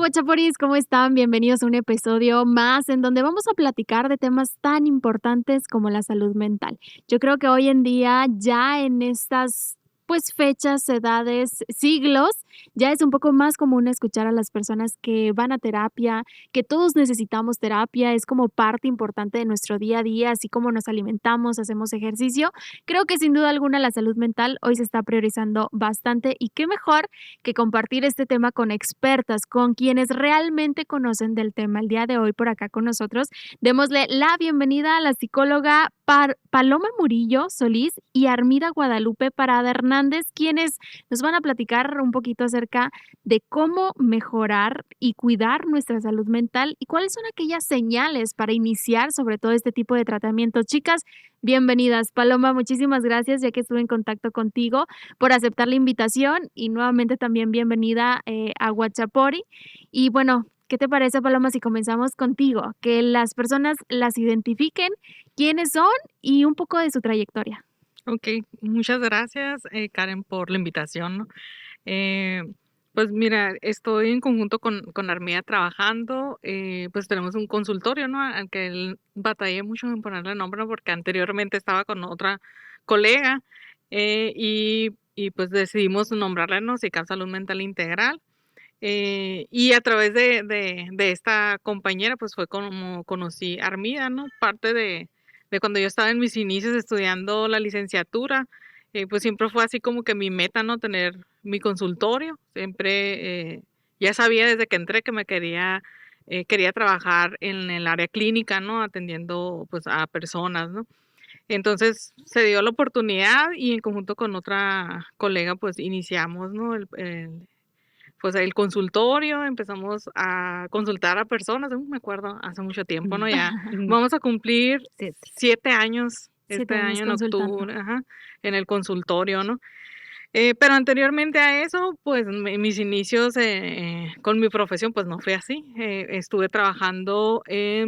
Guachaporis, ¿cómo están? Bienvenidos a un episodio más en donde vamos a platicar de temas tan importantes como la salud mental. Yo creo que hoy en día, ya en estas pues fechas, edades, siglos, ya es un poco más común escuchar a las personas que van a terapia, que todos necesitamos terapia, es como parte importante de nuestro día a día, así como nos alimentamos, hacemos ejercicio. Creo que sin duda alguna la salud mental hoy se está priorizando bastante y qué mejor que compartir este tema con expertas, con quienes realmente conocen del tema. El día de hoy por acá con nosotros, démosle la bienvenida a la psicóloga Paloma Murillo Solís y Armida Guadalupe Parada Hernández, quienes nos van a platicar un poquito acerca de cómo mejorar y cuidar nuestra salud mental y cuáles son aquellas señales para iniciar sobre todo este tipo de tratamientos. Chicas, bienvenidas. Paloma, muchísimas gracias ya que estuve en contacto contigo por aceptar la invitación y nuevamente también bienvenida a Guachapori. Y bueno, ¿qué te parece, Paloma, si comenzamos contigo? Que las personas las identifiquen, quiénes son y un poco de su trayectoria. Ok, muchas gracias, Karen, por la invitación, ¿no? Eh, pues mira, estoy en conjunto con Armida trabajando, pues tenemos un consultorio, ¿no? Al que batallé mucho en ponerle nombre, ¿no? Porque anteriormente estaba con otra colega y pues decidimos nombrarle, ¿no? SICAP Salud Mental Integral. Y a través de esta compañera, pues fue como conocí a Armida, ¿no? Parte de cuando yo estaba en mis inicios estudiando la licenciatura, pues siempre fue así como que mi meta, ¿no? Tener mi consultorio. Siempre ya sabía desde que entré que quería trabajar en el área clínica, ¿no? Atendiendo pues a personas, ¿no? Entonces se dio la oportunidad y en conjunto con otra colega pues iniciamos, ¿no? Pues el consultorio, empezamos a consultar a personas, me acuerdo, hace mucho tiempo, ¿no? Ya vamos a cumplir 7 años Siete este años año en consultando. octubre, ajá, en el consultorio, ¿no? Pero anteriormente a eso, pues mis inicios con mi profesión, pues no fue así. Estuve trabajando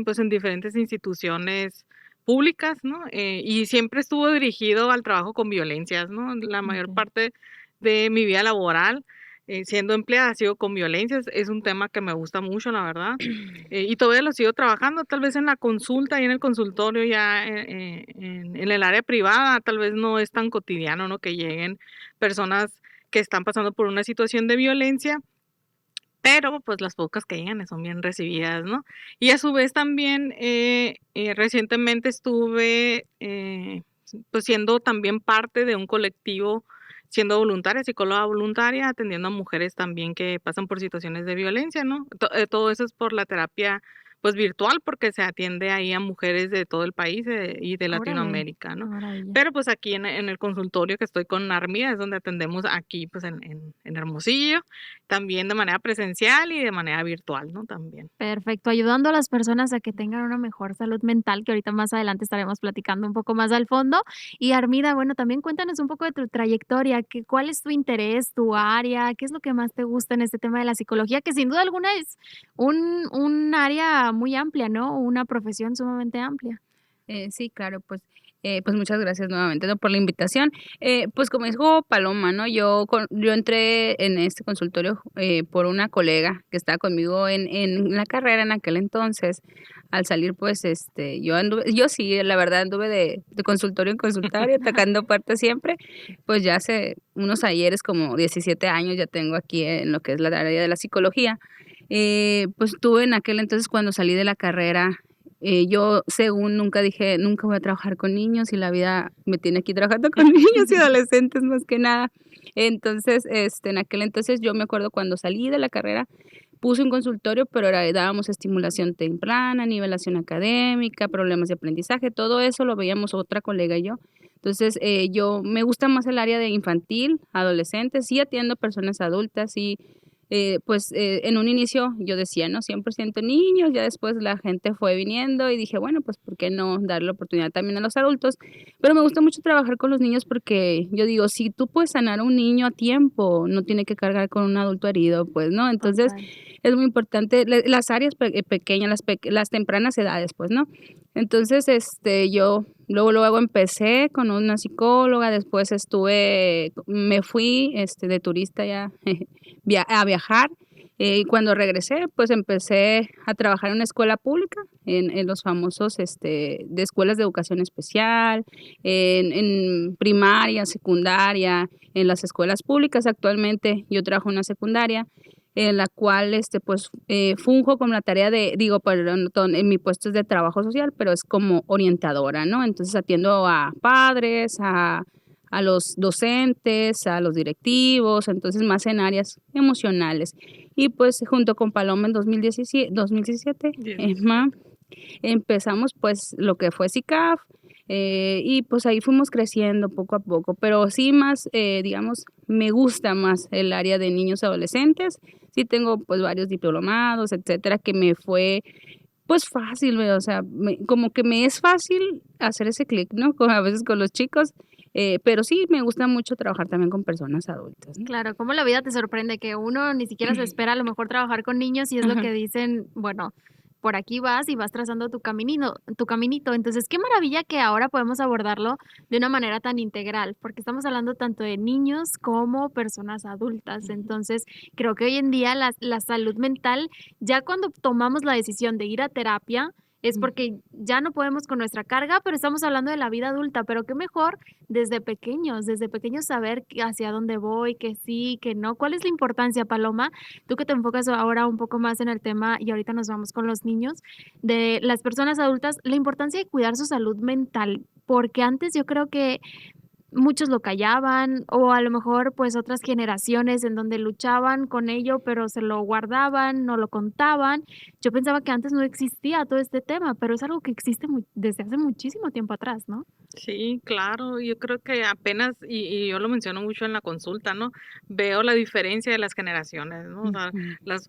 pues en diferentes instituciones públicas, ¿no? Y siempre estuvo dirigido al trabajo con violencias, ¿no? La mayor Okay. parte de mi vida laboral, siendo empleada, ha sido con violencias. Es un tema que me gusta mucho, la verdad. Y todavía lo sigo trabajando, tal vez en la consulta y en el consultorio, ya en el área privada, tal vez no es tan cotidiano, ¿no? Que lleguen personas que están pasando por una situación de violencia, pero pues las pocas que llegan son bien recibidas, ¿no? Y a su vez también recientemente estuve pues siendo también parte de un colectivo, siendo voluntaria, psicóloga voluntaria, atendiendo a mujeres también que pasan por situaciones de violencia, ¿no? Todo eso es por la terapia pues virtual, porque se atiende ahí a mujeres de todo el país y de Órale, Latinoamérica, qué ¿no? maravilla. Pero pues aquí en el consultorio que estoy con Armida es donde atendemos aquí pues en Hermosillo, también de manera presencial y de manera virtual, ¿no? También. Perfecto, ayudando a las personas a que tengan una mejor salud mental, que ahorita más adelante estaremos platicando un poco más al fondo. Y Armida, bueno, también cuéntanos un poco de tu trayectoria, que, cuál es tu interés, tu área, qué es lo que más te gusta en este tema de la psicología, que sin duda alguna es un área muy amplia, ¿no? Una profesión sumamente amplia. Sí, claro, pues muchas gracias nuevamente, ¿no? Por la invitación. Pues como dijo Paloma, ¿no? Yo entré en este consultorio por una colega que estaba conmigo en la carrera en aquel entonces. Al salir, pues, yo sí, la verdad, anduve de consultorio en consultorio, atacando puertas siempre. Pues ya hace unos ayeres, como 17 años, ya tengo aquí en lo que es la área de la psicología. Pues tuve en aquel entonces, cuando salí de la carrera, yo según nunca dije, nunca voy a trabajar con niños y la vida me tiene aquí trabajando con niños y adolescentes más que nada. Entonces, en aquel entonces yo me acuerdo cuando salí de la carrera, puse un consultorio, pero dábamos estimulación temprana, nivelación académica, problemas de aprendizaje, todo eso lo veíamos otra colega y yo. Entonces, yo me gusta más el área de infantil, adolescentes, sí atiendo personas adultas, sí, en un inicio yo decía, ¿no? 100% niños, ya después la gente fue viniendo y dije, bueno, pues ¿por qué no darle la oportunidad también a los adultos? Pero me gusta mucho trabajar con los niños porque yo digo, si tú puedes sanar a un niño a tiempo, no tiene que cargar con un adulto herido, pues, ¿no? Entonces Total. es muy importante las áreas pequeñas, las tempranas edades, pues, ¿no? Entonces, yo luego empecé con una psicóloga, después me fui, de turista ya a viajar Y cuando regresé, pues empecé a trabajar en una escuela pública, en los famosos de escuelas de educación especial, en primaria, secundaria, en las escuelas públicas. Actualmente yo trabajo en una secundaria en la cual pues funjo con la tarea perdón, en mi puesto es de trabajo social, pero es como orientadora, ¿no? Entonces atiendo a padres, a los docentes, a los directivos, entonces más en áreas emocionales. Y pues junto con Paloma en 2017 17. empezamos pues lo que fue SICAF, y pues ahí fuimos creciendo poco a poco, pero sí más, digamos, me gusta más el área de niños y adolescentes. Sí tengo pues varios diplomados, etcétera, que me fue pues fácil, o sea, como que me es fácil hacer ese clic, ¿no? A veces con los chicos, pero sí me gusta mucho trabajar también con personas adultas, ¿no? Claro, cómo la vida te sorprende, que uno ni siquiera se espera a lo mejor trabajar con niños y es lo Ajá. que dicen, bueno, por aquí vas y vas trazando tu caminito. Entonces, qué maravilla que ahora podemos abordarlo de una manera tan integral, porque estamos hablando tanto de niños como personas adultas. Entonces, creo que hoy en día la salud mental, ya cuando tomamos la decisión de ir a terapia, es porque ya no podemos con nuestra carga, pero estamos hablando de la vida adulta, pero qué mejor desde pequeños saber hacia dónde voy, que sí, que no. ¿Cuál es la importancia, Paloma? Tú que te enfocas ahora un poco más en el tema y ahorita nos vamos con los niños, de las personas adultas, la importancia de cuidar su salud mental, porque antes yo creo que muchos lo callaban o a lo mejor pues otras generaciones en donde luchaban con ello, pero se lo guardaban, no lo contaban. Yo pensaba que antes no existía todo este tema, pero es algo que existe desde hace muchísimo tiempo atrás, ¿no? Sí, claro, yo creo que apenas, y yo lo menciono mucho en la consulta, ¿no? Veo la diferencia de las generaciones, ¿no? O sea, Ujú.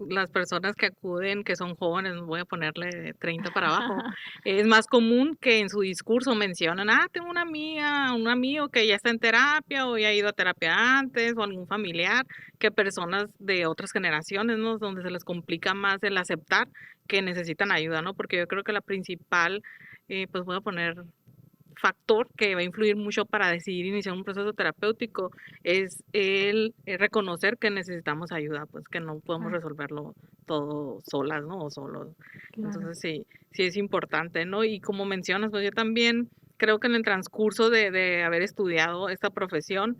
las personas que acuden, que son jóvenes, voy a ponerle de 30 para abajo, es más común que en su discurso mencionen, tengo una amiga, un amigo que ya está en terapia o ya ha ido a terapia antes, o algún familiar, que personas de otras generaciones, ¿no? Donde se les complica más el aceptar que necesitan ayuda, ¿no? Porque yo creo que la principal, pues voy a poner factor que va a influir mucho para decidir iniciar un proceso terapéutico es el reconocer que necesitamos ayuda, pues que no podemos Claro, resolverlo todo solas, ¿no? O solos. claro. Entonces sí es importante, ¿no? Y como mencionas, pues yo también creo que en el transcurso de haber estudiado esta profesión,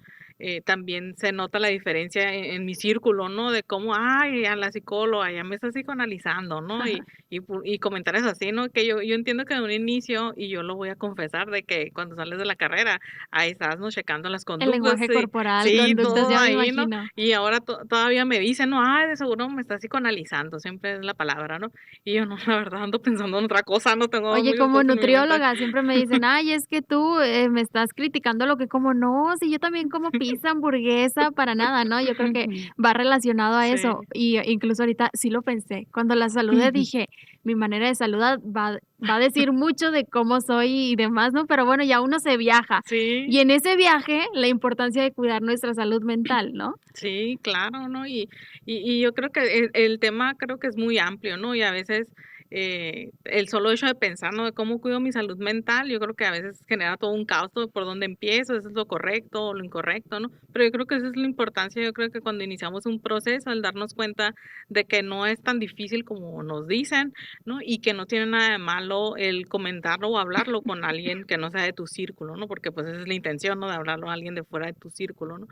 también se nota la diferencia en mi círculo, ¿no? De cómo, ay, a la psicóloga ya me está psicoanalizando, ¿no? Y comentarios así, ¿no? Que yo entiendo que de un inicio, y yo lo voy a confesar, de que cuando sales de la carrera, ahí estás, ¿no? Checando las El conductas, lenguaje sí, corporal, sí, conductas, todo ya me ahí, ¿no? imagino. Y ahora todavía me dicen, no, ay, de seguro me está psicoanalizando, siempre es la palabra, ¿no? Y yo, no, la verdad, ando pensando en otra cosa, no tengo Oye, muchas como cosas en mi mente. nutrióloga siempre me dicen: "Ay, es que tú, me estás criticando lo que como". No, si yo también como pizza, hamburguesa, para nada, ¿no? Yo creo que Ujú. va relacionado a eso. Sí. Y incluso ahorita sí lo pensé. Cuando la saludé Ujú. dije: "Mi manera de saludar va a decir mucho de cómo soy y demás", ¿no? Pero bueno, ya uno se viaja. Y Sí, en ese viaje, la importancia de cuidar nuestra salud mental, ¿no? sí, claro, ¿no? Y yo creo que el tema creo que es muy amplio, ¿no? Y a veces el solo hecho de pensar, ¿no? De cómo cuido mi salud mental, yo creo que a veces genera todo un caos de por dónde empiezo, eso es lo correcto o lo incorrecto, ¿no? Pero yo creo que esa es la importancia, yo creo que cuando iniciamos un proceso, el darnos cuenta de que no es tan difícil como nos dicen, ¿no? Y que no tiene nada de malo el comentarlo o hablarlo con alguien que no sea de tu círculo, ¿no? Porque pues esa es la intención, ¿no? De hablarlo a alguien de fuera de tu círculo, ¿no?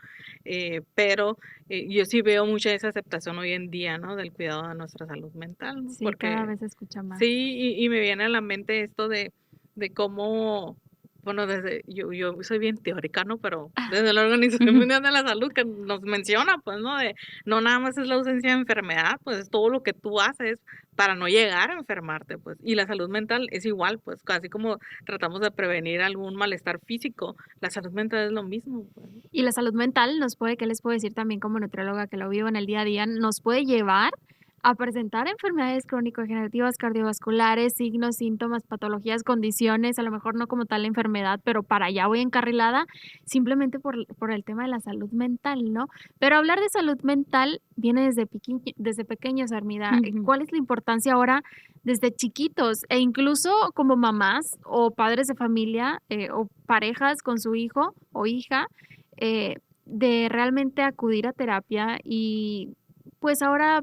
Pero yo sí veo mucha esa aceptación hoy en día, ¿no? Del cuidado de nuestra salud mental, ¿no? Sí, cada Porque vez se escucha más. sí, y me viene a la mente esto de cómo, bueno, desde, yo soy bien teórica, ¿no? Pero desde la Organización Ujú. Mundial de la Salud que nos menciona, pues, ¿no? De no nada más es la ausencia de enfermedad, pues es todo lo que tú haces para no llegar a enfermarte, pues. Y la salud mental es igual, pues, casi como tratamos de prevenir algún malestar físico, la salud mental es lo mismo, pues. Y la salud mental nos puede, ¿qué les puedo decir también como nutrióloga que lo vivo en el día a día? Nos puede llevar a presentar enfermedades crónico-degenerativas cardiovasculares, signos, síntomas, patologías, condiciones, a lo mejor no como tal la enfermedad, pero para allá voy encarrilada simplemente por el tema de la salud mental, ¿no? Pero hablar de salud mental viene desde pequeños, Armida. Ujú. ¿Cuál es la importancia ahora desde chiquitos e incluso como mamás o padres de familia o parejas con su hijo o hija? De realmente acudir a terapia y pues ahora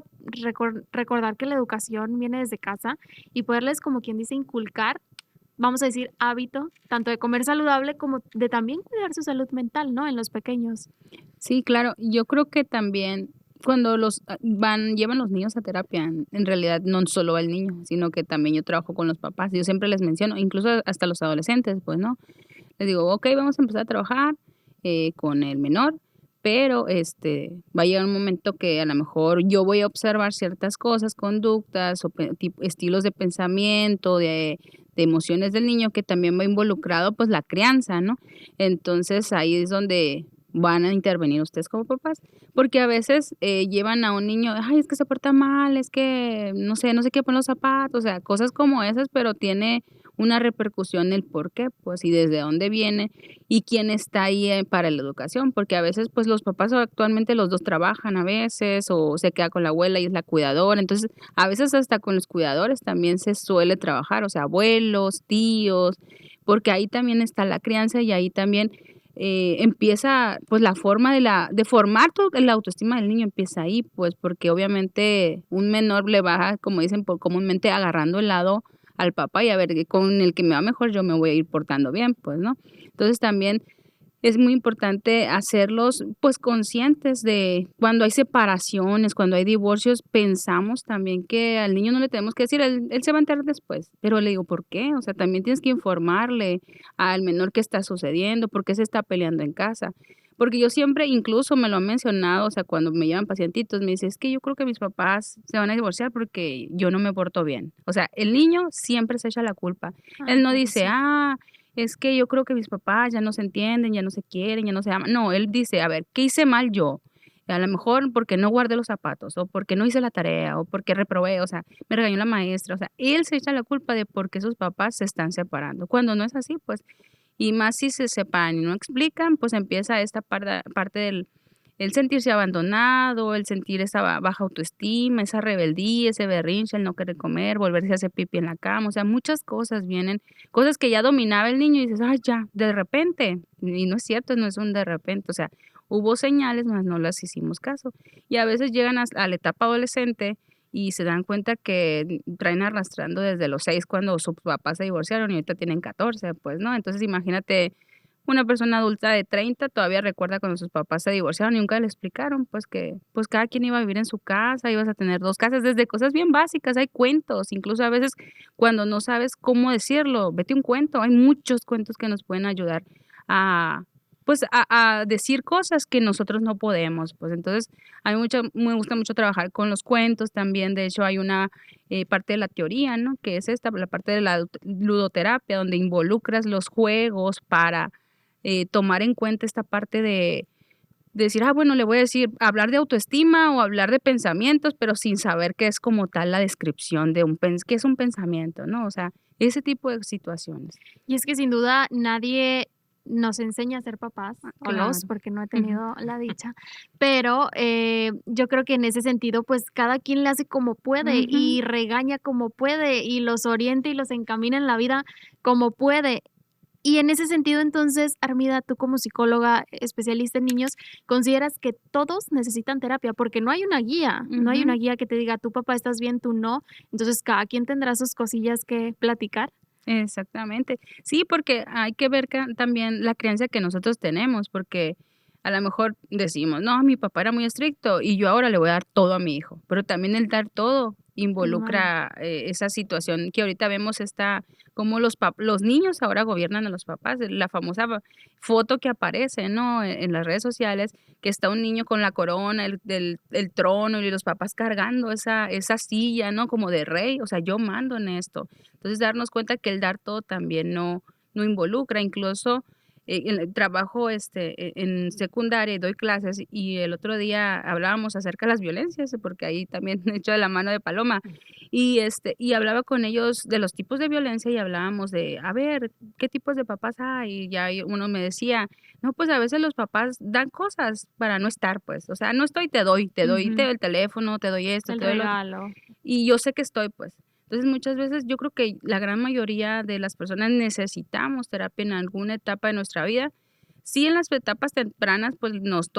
recordar que la educación viene desde casa y poderles, como quien dice, inculcar, vamos a decir, hábito, tanto de comer saludable como de también cuidar su salud mental, ¿no? En los pequeños. Sí, claro. Yo creo que también cuando llevan los niños a terapia, en realidad no solo va el niño, sino que también yo trabajo con los papás. Yo siempre les menciono, incluso hasta los adolescentes, pues, ¿no? Les digo, ok, vamos a empezar a trabajar con el menor, pero va a llegar un momento que a lo mejor yo voy a observar ciertas cosas, conductas o estilos de pensamiento, de emociones del niño que también va involucrado pues la crianza, ¿no? Entonces ahí es donde van a intervenir ustedes como papás, porque a veces llevan a un niño, ay, es que se porta mal, es que no sé qué poner los zapatos, o sea, cosas como esas, pero tiene una repercusión el por qué, pues, y desde dónde viene y quién está ahí para la educación, porque a veces, pues, los papás actualmente los dos trabajan a veces o se queda con la abuela y es la cuidadora, entonces, a veces hasta con los cuidadores también se suele trabajar, o sea, abuelos, tíos, porque ahí también está la crianza y ahí también empieza, pues, la forma de formar la autoestima del niño empieza ahí, pues, porque obviamente un menor le va, como dicen comúnmente, agarrando el lado al papá y a ver, con el que me va mejor yo me voy a ir portando bien, pues, ¿no? Entonces también es muy importante hacerlos, pues, conscientes de cuando hay separaciones, cuando hay divorcios, pensamos también que al niño no le tenemos que decir, él se va a enterar después, pero le digo, ¿por qué? O sea, también tienes que informarle al menor qué está sucediendo, por qué se está peleando en casa. Porque yo siempre, incluso me lo han mencionado, o sea, cuando me llevan pacientitos, me dice, es que yo creo que mis papás se van a divorciar porque yo no me porto bien. O sea, el niño siempre se echa la culpa. Ay, Él no dice, pobrecito. es que yo creo que mis papás ya no se entienden, ya no se quieren, ya no se aman. No, él dice, a ver, ¿qué hice mal yo? A lo mejor porque no guardé los zapatos, o porque no hice la tarea, o porque reprobé, o sea, me regañó la maestra. O sea, él se echa la culpa de por qué sus papás se están separando. Cuando no es así, pues, y más si se separan y no explican, pues empieza esta parte del el sentirse abandonado, el sentir esa baja autoestima, esa rebeldía, ese berrinche, el no querer comer, volverse a hacer pipí en la cama, o sea, muchas cosas vienen, cosas que ya dominaba el niño y dices, ay, ya, de repente, y no es cierto, no es un de repente, o sea, hubo señales, mas no las hicimos caso. Y a veces llegan a la etapa adolescente y se dan cuenta que traen arrastrando desde los 6 cuando sus papás se divorciaron y ahorita tienen 14 pues, ¿no? Entonces, imagínate una persona adulta de 30 todavía recuerda cuando sus papás se divorciaron y nunca le explicaron, pues, que, pues, cada quien iba a vivir en su casa, ibas a tener 2 casas, desde cosas bien básicas, hay cuentos, incluso a veces cuando no sabes cómo decirlo, vete un cuento, hay muchos cuentos que nos pueden ayudar a, pues, a decir cosas que nosotros no podemos, pues, entonces, a mí me gusta mucho trabajar con los cuentos también, de hecho, hay una, parte de la teoría, ¿no?, que es esta, la parte de la ludoterapia, donde involucras los juegos para tomar en cuenta esta parte de decir, bueno, le voy a decir, hablar de autoestima o hablar de pensamientos, pero sin saber qué es como tal la descripción de qué es un pensamiento, ¿no? O sea, ese tipo de situaciones. Y es que sin duda nadie nos enseña a ser papás, o los, Claro. porque no he Ujú. tenido la dicha, pero yo creo que en ese sentido, pues cada quien le hace como puede Ujú. y regaña como puede y los orienta y los encamina en la vida como puede. Y en ese sentido, entonces, Armida, tú como psicóloga especialista en niños, ¿consideras que todos necesitan terapia? Porque no hay una guía, no hay una Ujú. guía que te diga, tu papá estás bien, tú no. Entonces, cada quien tendrá sus cosillas que platicar. Exactamente. Sí, porque hay que ver también la crianza que nosotros tenemos, porque a lo mejor decimos, no, mi papá era muy estricto y yo ahora le voy a dar todo a mi hijo, pero también el dar todo Es malo. involucra esa situación que ahorita vemos está como los niños ahora gobiernan a los papás, la famosa foto que aparece, ¿no? En las redes sociales, que está un niño con la corona, el trono y los papás cargando esa silla, ¿no? Como de rey, o sea, yo mando en esto. Entonces, darnos cuenta que el dar todo también no involucra, incluso, en el trabajo, en secundaria y doy clases, y el otro día hablábamos acerca de las violencias, porque ahí también echo de la mano de Paloma, y hablaba con ellos de los tipos de violencia y hablábamos de, a ver, ¿qué tipos de papás hay? Y ya uno me decía, no, pues a veces los papás dan cosas para no estar, pues, o sea, no estoy, te Ujú. doy el teléfono, te doy esto, El te doy lo otro. regalo. Y yo sé que estoy, pues. Entonces, muchas veces yo creo que la gran mayoría de las personas necesitamos terapia en alguna etapa de nuestra vida, sí en las etapas tempranas, pues nos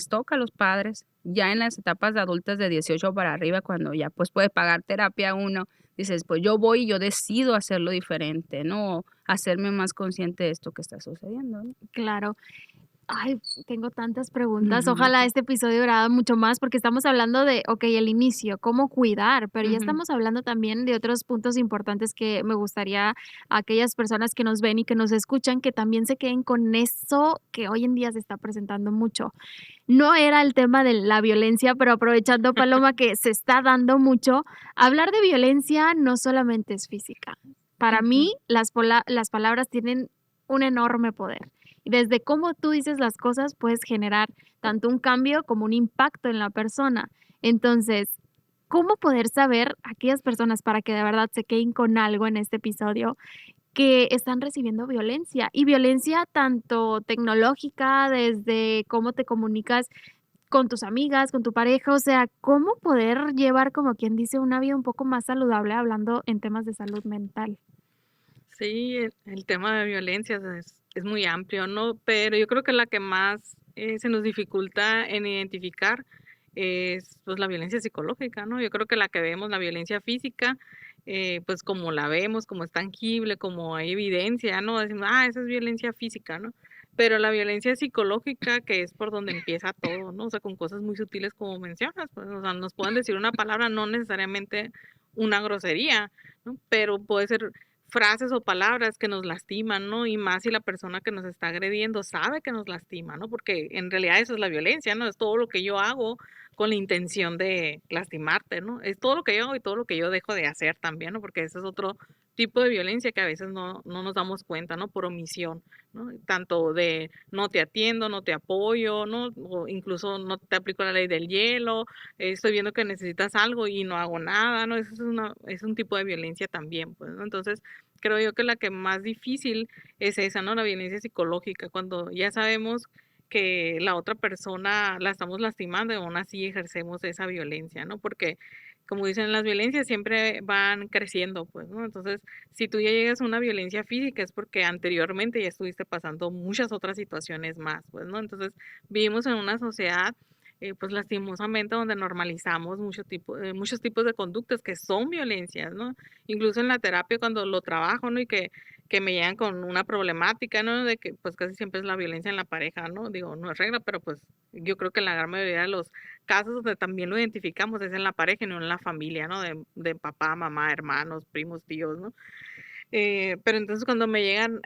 toca a los padres, ya en las etapas de adultas de 18 para arriba, cuando ya pues puede pagar terapia uno, dices, pues yo voy y yo decido hacerlo diferente, ¿no? Hacerme más consciente de esto que está sucediendo, ¿no? Claro. Ay, tengo tantas preguntas. Ojalá este episodio durara mucho más porque estamos hablando de, okey, el inicio, cómo cuidar, pero ya Ujú. estamos hablando también de otros puntos importantes que me gustaría a aquellas personas que nos ven y que nos escuchan, que también se queden con eso que hoy en día se está presentando mucho. No era el tema de la violencia, pero aprovechando, Paloma, que se está dando mucho, hablar de violencia no solamente es física. Para Ujú. mí, las palabras tienen un enorme poder. Y desde cómo tú dices las cosas, puedes generar tanto un cambio como un impacto en la persona. Entonces, ¿cómo poder saber aquellas personas para que de verdad se queden con algo en este episodio? Que están recibiendo violencia, y violencia tanto tecnológica, desde cómo te comunicas con tus amigas, con tu pareja, o sea, cómo poder llevar, como quien dice, una vida un poco más saludable hablando en temas de salud mental. Sí, el tema de violencia es muy amplio, ¿no? Pero yo creo que la que más se nos dificulta en identificar es pues la violencia psicológica, ¿no? Yo creo que la que vemos, la violencia física, pues como la vemos, como es tangible, como hay evidencia, ¿no? Decimos, ah, esa es violencia física, ¿no? Pero la violencia psicológica, que es por donde empieza todo, ¿no? O sea, con cosas muy sutiles como mencionas, pues, o sea, nos pueden decir una palabra, no necesariamente una grosería, ¿no? Pero puede ser frases o palabras que nos lastiman, ¿no? Y más si la persona que nos está agrediendo sabe que nos lastima, ¿no? Porque en realidad eso es la violencia, ¿no? Es todo lo que yo hago con la intención de lastimarte, ¿no? Es todo lo que yo hago y todo lo que yo dejo de hacer también, ¿no? Porque ese es otro tipo de violencia que a veces no nos damos cuenta, ¿no? Por omisión, ¿no? Tanto de no te atiendo, no te apoyo, ¿no? O incluso no te aplico la ley del hielo, estoy viendo que necesitas algo y no hago nada, ¿no? Eso es un tipo de violencia también, pues, ¿no? Entonces, creo yo que la que más difícil es esa, ¿no? La violencia psicológica, cuando ya sabemos que la otra persona la estamos lastimando y aún así ejercemos esa violencia, ¿no? Porque, como dicen, las violencias siempre van creciendo, pues, ¿no? Entonces, si tú ya llegas a una violencia física es porque anteriormente ya estuviste pasando muchas otras situaciones más, pues, ¿no? Entonces, vivimos en una sociedad pues lastimosamente donde normalizamos muchos tipos de conductas que son violencias, ¿no? Incluso en la terapia cuando lo trabajo, ¿no? Y que me llegan con una problemática, ¿no? De que pues casi siempre es la violencia en la pareja, ¿no? Digo, no es regla, pero pues yo creo que en la gran mayoría de los casos donde también lo identificamos es en la pareja y no en la familia, ¿no? De papá, mamá, hermanos, primos, tíos, ¿no? Pero entonces cuando me llegan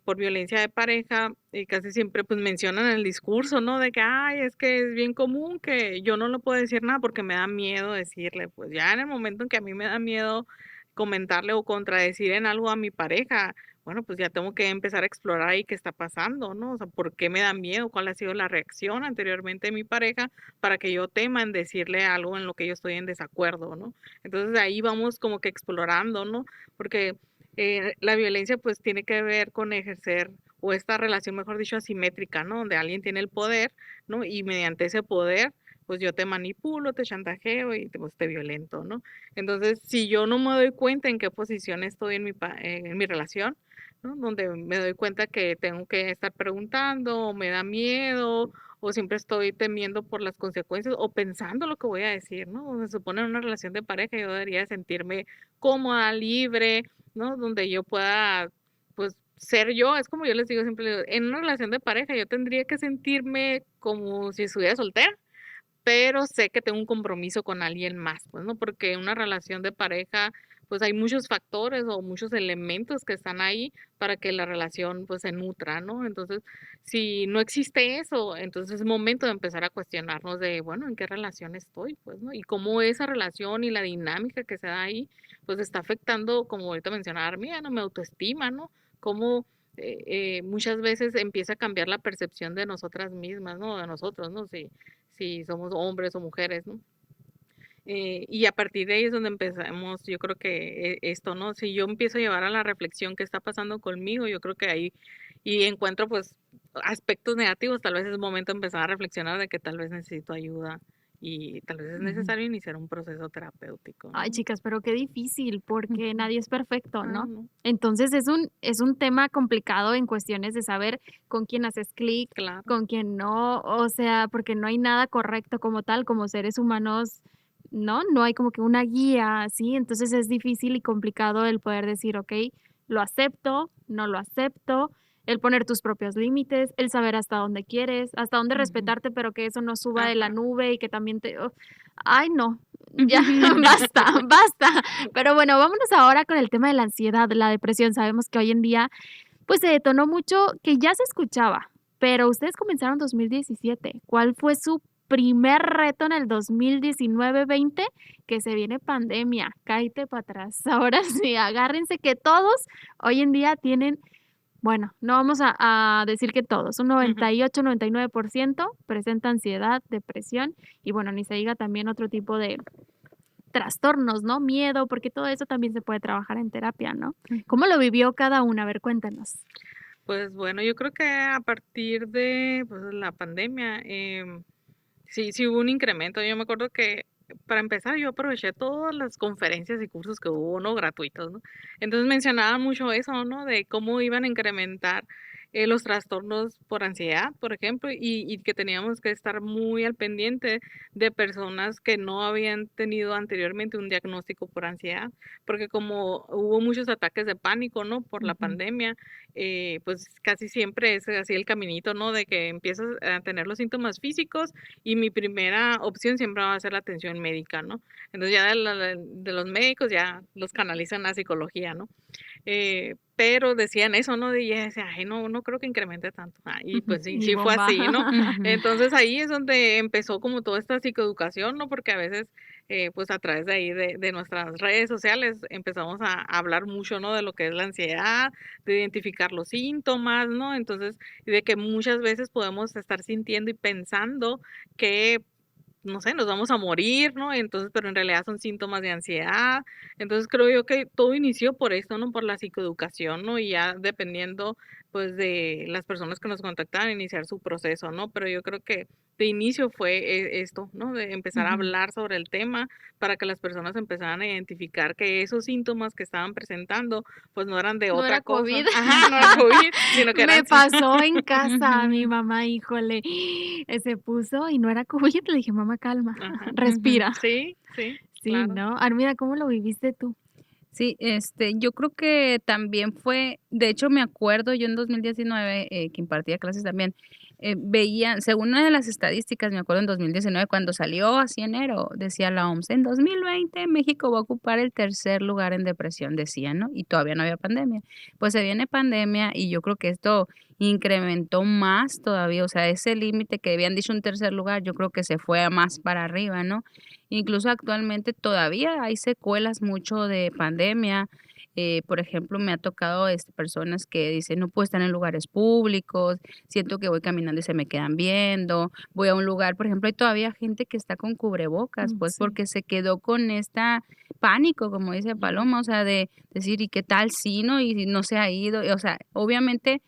por violencia de pareja, casi siempre pues mencionan el discurso, ¿no? De que, ay, es que es bien común que yo no le puedo decir nada porque me da miedo decirle. Pues ya en el momento en que a mí me da miedo comentarle o contradecir en algo a mi pareja, bueno, pues ya tengo que empezar a explorar ahí qué está pasando, ¿no? O sea, ¿por qué me da miedo? ¿Cuál ha sido la reacción anteriormente de mi pareja para que yo tema en decirle algo en lo que yo estoy en desacuerdo, ¿no? Entonces ahí vamos como que explorando, ¿no? Porque la violencia pues tiene que ver con ejercer o esta relación, mejor dicho, asimétrica, ¿no? Donde alguien tiene el poder, ¿no? Y mediante ese poder, pues yo te manipulo, te chantajeo y pues, te violento, ¿no? Entonces, si yo no me doy cuenta en qué posición estoy en mi relación, ¿no? Donde me doy cuenta que tengo que estar preguntando, o me da miedo, o siempre estoy temiendo por las consecuencias, o pensando lo que voy a decir, ¿no? Se supone en una relación de pareja yo debería sentirme cómoda, libre, ¿no? Donde yo pueda, pues, ser yo. Es como yo les digo siempre, en una relación de pareja yo tendría que sentirme como si estuviera soltera, pero sé que tengo un compromiso con alguien más, pues, ¿no? Porque en una relación de pareja, pues hay muchos factores o muchos elementos que están ahí para que la relación pues se nutra, ¿no? Entonces, si no existe eso, entonces es momento de empezar a cuestionarnos de, bueno, ¿en qué relación estoy? Pues, ¿no? Y cómo esa relación y la dinámica que se da ahí, pues está afectando, como ahorita mencionaba Armida, ¿no? Mi autoestima, ¿no? Cómo muchas veces empieza a cambiar la percepción de nosotras mismas, ¿no? De nosotros, ¿no? Si somos hombres o mujeres, ¿no? Y a partir de ahí es donde empezamos, yo creo que esto, ¿no? Si yo empiezo a llevar a la reflexión qué está pasando conmigo, yo creo que ahí y encuentro pues aspectos negativos, tal vez es momento de empezar a reflexionar de que tal vez necesito ayuda y tal vez es Ujú. necesario iniciar un proceso terapéutico, Ay, ¿no? chicas, pero qué difícil, porque Ujú. nadie es perfecto, Ah, ¿no? no, Entonces es un tema complicado en cuestiones de saber con quién haces clic, claro. con quién no, o sea, porque no hay nada correcto como tal, como seres humanos, ¿no? No hay como que una guía así, entonces es difícil y complicado el poder decir, okey, lo acepto, no lo acepto, el poner tus propios límites, el saber hasta dónde quieres, hasta dónde Ujú. respetarte, pero que eso no suba de la Ajá. nube y que también te ay, no, ya, basta, basta. Pero bueno, vámonos ahora con el tema de la ansiedad, la depresión. Sabemos que hoy en día, pues, se detonó mucho, que ya se escuchaba, pero ustedes comenzaron 2017. ¿Cuál fue su primer reto en el 2019-20? Que se viene pandemia, cáete para atrás. Ahora sí, agárrense que todos hoy en día tienen, bueno, no vamos a decir que todos, un Ujú. 98, 99% presenta ansiedad, depresión y bueno, ni se diga también otro tipo de trastornos, ¿no? Miedo, porque todo eso también se puede trabajar en terapia, ¿no? Ujú. ¿Cómo lo vivió cada una? A ver, cuéntanos. Pues bueno, yo creo que a partir de, pues, la pandemia, sí hubo un incremento. Yo me acuerdo que, para empezar, yo aproveché todas las conferencias y cursos que hubo, ¿no? Gratuitos, ¿no? Entonces mencionaban mucho eso, ¿no? De cómo iban a incrementar los trastornos por ansiedad, por ejemplo, y que teníamos que estar muy al pendiente de personas que no habían tenido anteriormente un diagnóstico por ansiedad, porque como hubo muchos ataques de pánico, ¿no? Por la Ujú. pandemia, pues casi siempre es así el caminito, ¿no? De que empiezas a tener los síntomas físicos y mi primera opción siempre va a ser la atención médica, ¿no? Entonces ya de los médicos ya los canalizan a psicología, ¿no? Pero decían eso, ¿no? Y ella decía, ay, no, no creo que incremente tanto. Ah, y Ujú. pues sí, Y sí fue bomba. así, ¿no? Ujú. Entonces ahí es donde empezó como toda esta psicoeducación, ¿no? Porque a veces, pues a través de ahí de nuestras redes sociales empezamos a hablar mucho, ¿no? De lo que es la ansiedad, de identificar los síntomas, ¿no? Entonces, y de que muchas veces podemos estar sintiendo y pensando que no sé, nos vamos a morir, ¿no? Entonces, pero en realidad son síntomas de ansiedad. Entonces, creo yo que todo inició por esto, ¿no? Por la psicoeducación, ¿no? Y ya dependiendo, pues, de las personas que nos contactaban, iniciar su proceso, ¿no? Pero yo creo que de inicio fue esto, ¿no? De empezar a Ujú. hablar sobre el tema para que las personas empezaran a identificar que esos síntomas que estaban presentando, pues, no eran de No otra era COVID. cosa. Ajá, no era COVID, sino que era Me ansiedad. pasó en casa, mi Ujú. mamá, híjole, se puso y no era COVID. Le dije: "Mamá, calma, Ajá. Ujú. respira". Sí, sí, Sí, claro. ¿no? Armida, ¿cómo lo viviste tú? Sí, yo creo que también fue, de hecho, me acuerdo yo en 2019, que impartía clases también, veía, según una de las estadísticas, me acuerdo en 2019, cuando salió así enero, decía la OMS, en 2020 México va a ocupar el tercer lugar en depresión, decía, ¿no? Y todavía no había pandemia. Pues se viene pandemia y yo creo que esto incrementó más todavía, o sea, ese límite que habían dicho un tercer lugar, yo creo que se fue a más para arriba, ¿no? Incluso actualmente todavía hay secuelas mucho de pandemia. Por ejemplo, me ha tocado personas que dicen, no puedo estar en lugares públicos, siento que voy caminando y se me quedan viendo, voy a un lugar, por ejemplo, hay todavía gente que está con cubrebocas, pues Sí. porque se quedó con esta pánico, como dice Ujú. Paloma, o sea, de decir, ¿y qué tal si no? Y no se ha ido, o sea, obviamente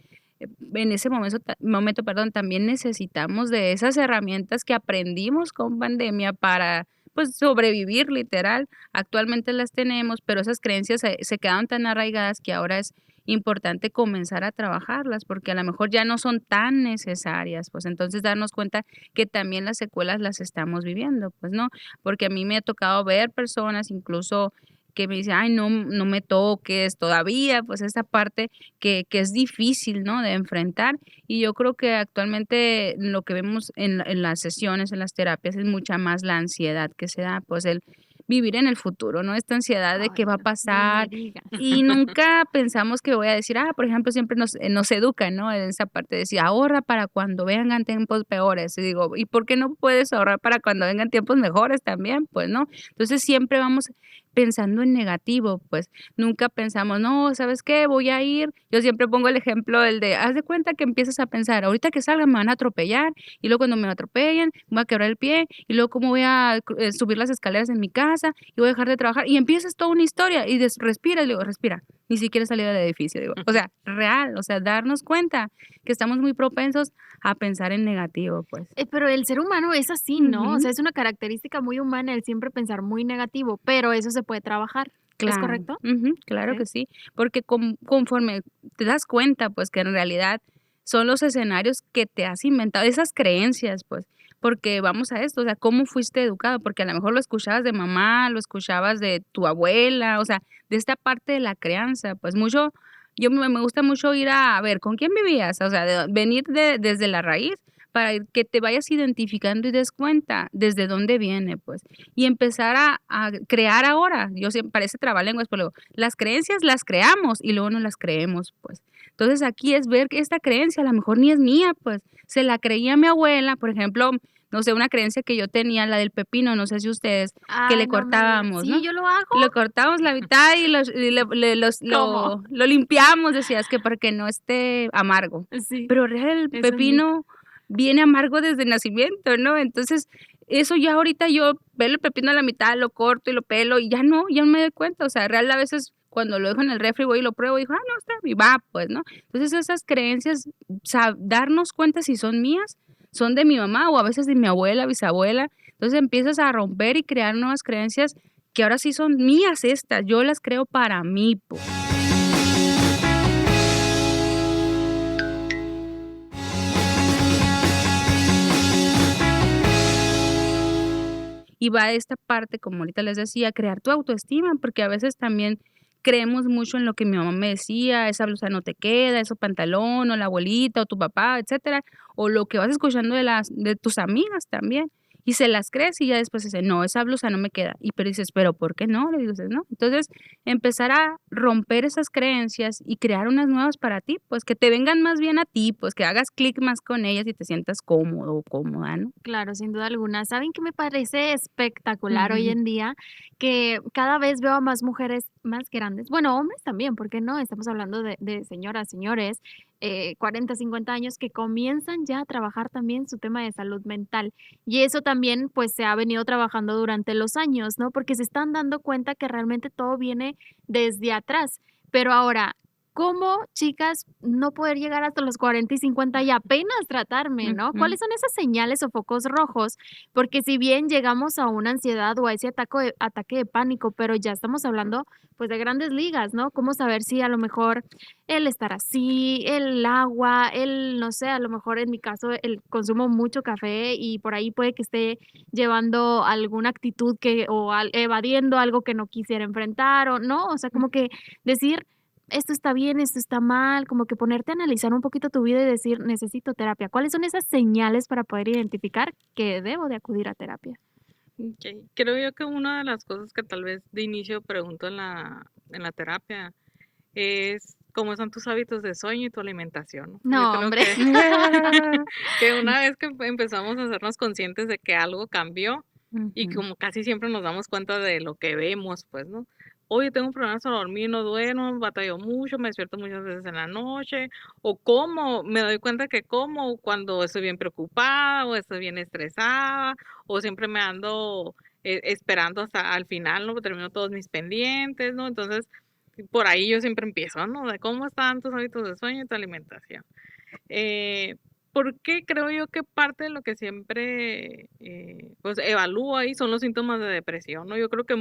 en ese momento, perdón, también necesitamos de esas herramientas que aprendimos con pandemia para, pues, sobrevivir literal. Actualmente las tenemos, pero esas creencias se quedaron tan arraigadas que ahora es importante comenzar a trabajarlas, porque a lo mejor ya no son tan necesarias, pues, entonces darnos cuenta que también las secuelas las estamos viviendo, pues, ¿no? Porque a mí me ha tocado ver personas, incluso que me dicen: "Ay, no me toques", todavía, pues, esa parte que es difícil, ¿no?, de enfrentar. Y yo creo que actualmente lo que vemos en las sesiones, en las terapias, es mucha más la ansiedad que se da, pues, el vivir en el futuro, ¿no? Esta ansiedad de Ay, qué va a no, ni me pasar, digas. y nunca pensamos que voy a decir, por ejemplo, siempre nos educan, ¿no?, en esa parte de decir: "Ahorra para cuando vengan tiempos peores", y digo, ¿y por qué no puedes ahorrar para cuando vengan tiempos mejores también? Pues, ¿no? Entonces, siempre vamos pensando en negativo, pues nunca pensamos, no, ¿sabes qué? Voy a ir. Yo siempre pongo el ejemplo, el de, haz de cuenta que empiezas a pensar, ahorita que salga me van a atropellar, y luego cuando me atropellen, me voy a quebrar el pie, y luego cómo voy a subir las escaleras en mi casa, y voy a dejar de trabajar, y empiezas toda una historia, y respira, y le digo, respira, ni siquiera salir del edificio, digo, o sea, real, o sea, darnos cuenta que estamos muy propensos a pensar en negativo, pues. Pero el ser humano es así, ¿no? O Ujú. sea, es una característica muy humana el siempre pensar muy negativo, pero eso se puede trabajar, ¿es Claro, correcto? ujú, claro Okey. que sí, porque conforme te das cuenta, pues, que en realidad son los escenarios que te has inventado, esas creencias, pues, porque vamos a esto, o sea, ¿cómo fuiste educado? Porque a lo mejor lo escuchabas de mamá, lo escuchabas de tu abuela, o sea, de esta parte de la crianza, pues, mucho yo me gusta mucho ir a ver, ¿con quién vivías? O sea, venir desde la raíz para que te vayas identificando y des cuenta desde dónde viene, pues y empezar a crear ahora. Yo siempre parece trabalenguas, pero luego, las creencias las creamos y luego no las creemos, pues. Entonces, aquí es ver que esta creencia a lo mejor ni es mía, pues, se la creía mi abuela, por ejemplo, no sé, una creencia que yo tenía, la del pepino, no sé si ustedes, que Ay, le no me digas. cortábamos, Sí, ¿no? yo lo hago. Lo cortábamos la mitad y ¿Cómo? lo limpiamos, decías que para que no esté amargo. Sí, Pero real el es un mito. pepino viene amargo desde el nacimiento, ¿no? Entonces, eso ya ahorita yo pelo el pepino a la mitad, lo corto y lo pelo y ya no, ya no me doy cuenta. O sea, real a veces cuando lo dejo en el refri voy y lo pruebo y digo, no, está, y va, pues, ¿no? Entonces, esas creencias, darnos cuenta si son mías, son de mi mamá o a veces de mi abuela, bisabuela. Entonces, empiezas a romper y crear nuevas creencias que ahora sí son mías estas, yo las creo para mí, pues. Y va esta parte, como ahorita les decía, crear tu autoestima, porque a veces también creemos mucho en lo que mi mamá me decía, esa blusa no te queda, ese pantalón, o la abuelita, o tu papá, etcétera, o lo que vas escuchando de tus amigas también. Y se las crees y ya después dices, no, esa blusa no me queda. Y pero dices, pero ¿por qué no? Le dices, no. Entonces, empezar a romper esas creencias y crear unas nuevas para ti, pues que te vengan más bien a ti, pues que hagas clic más con ellas y te sientas cómodo o cómoda, ¿no? Claro, sin duda alguna. ¿Saben qué me parece espectacular hoy Ujú, en día? Que cada vez veo a más mujeres más grandes, bueno, hombres también, ¿por qué no? Estamos hablando de señoras, señores, 40, 50 años que comienzan ya a trabajar también su tema de salud mental. Y eso también, pues, se ha venido trabajando durante los años, ¿no? Porque se están dando cuenta que realmente todo viene desde atrás. Pero ahora, ¿cómo, chicas, no poder llegar hasta los 40 y 50 y apenas tratarme, no? ujú. ¿Cuáles son esas señales o focos rojos? Porque si bien llegamos a una ansiedad o a ese ataque de pánico, pero ya estamos hablando, pues, de grandes ligas, ¿no? ¿Cómo saber si a lo mejor el estar así, el agua, el, no sé, a lo mejor en mi caso, el consumo mucho café y por ahí puede que esté llevando alguna actitud que o evadiendo algo que no quisiera enfrentar o no, o sea, como que decir esto está bien, esto está mal, como que ponerte a analizar un poquito tu vida y decir, necesito terapia. ¿Cuáles son esas señales para poder identificar que debo de acudir a terapia? Okey. Creo yo que una de las cosas que tal vez de inicio pregunto en la terapia es cómo son tus hábitos de sueño y tu alimentación, ¿no? Yo No, creo hombre. que que una vez que empezamos a hacernos conscientes de que algo cambió y Ujú, como casi siempre nos damos cuenta de lo que vemos, pues, ¿no? Oye, tengo problemas para dormir, no duermo, batallo mucho, me despierto muchas veces en la noche, o como, me doy cuenta que como cuando estoy bien preocupada o estoy bien estresada, o siempre me ando esperando hasta al final, ¿no? Termino todos mis pendientes, ¿no? Entonces, por ahí yo siempre empiezo, ¿no? De cómo están tus hábitos de sueño y tu alimentación. Eh, Porque creo yo que parte de lo que siempre, pues, evalúo ahí son los síntomas de depresión, ¿no? Yo creo que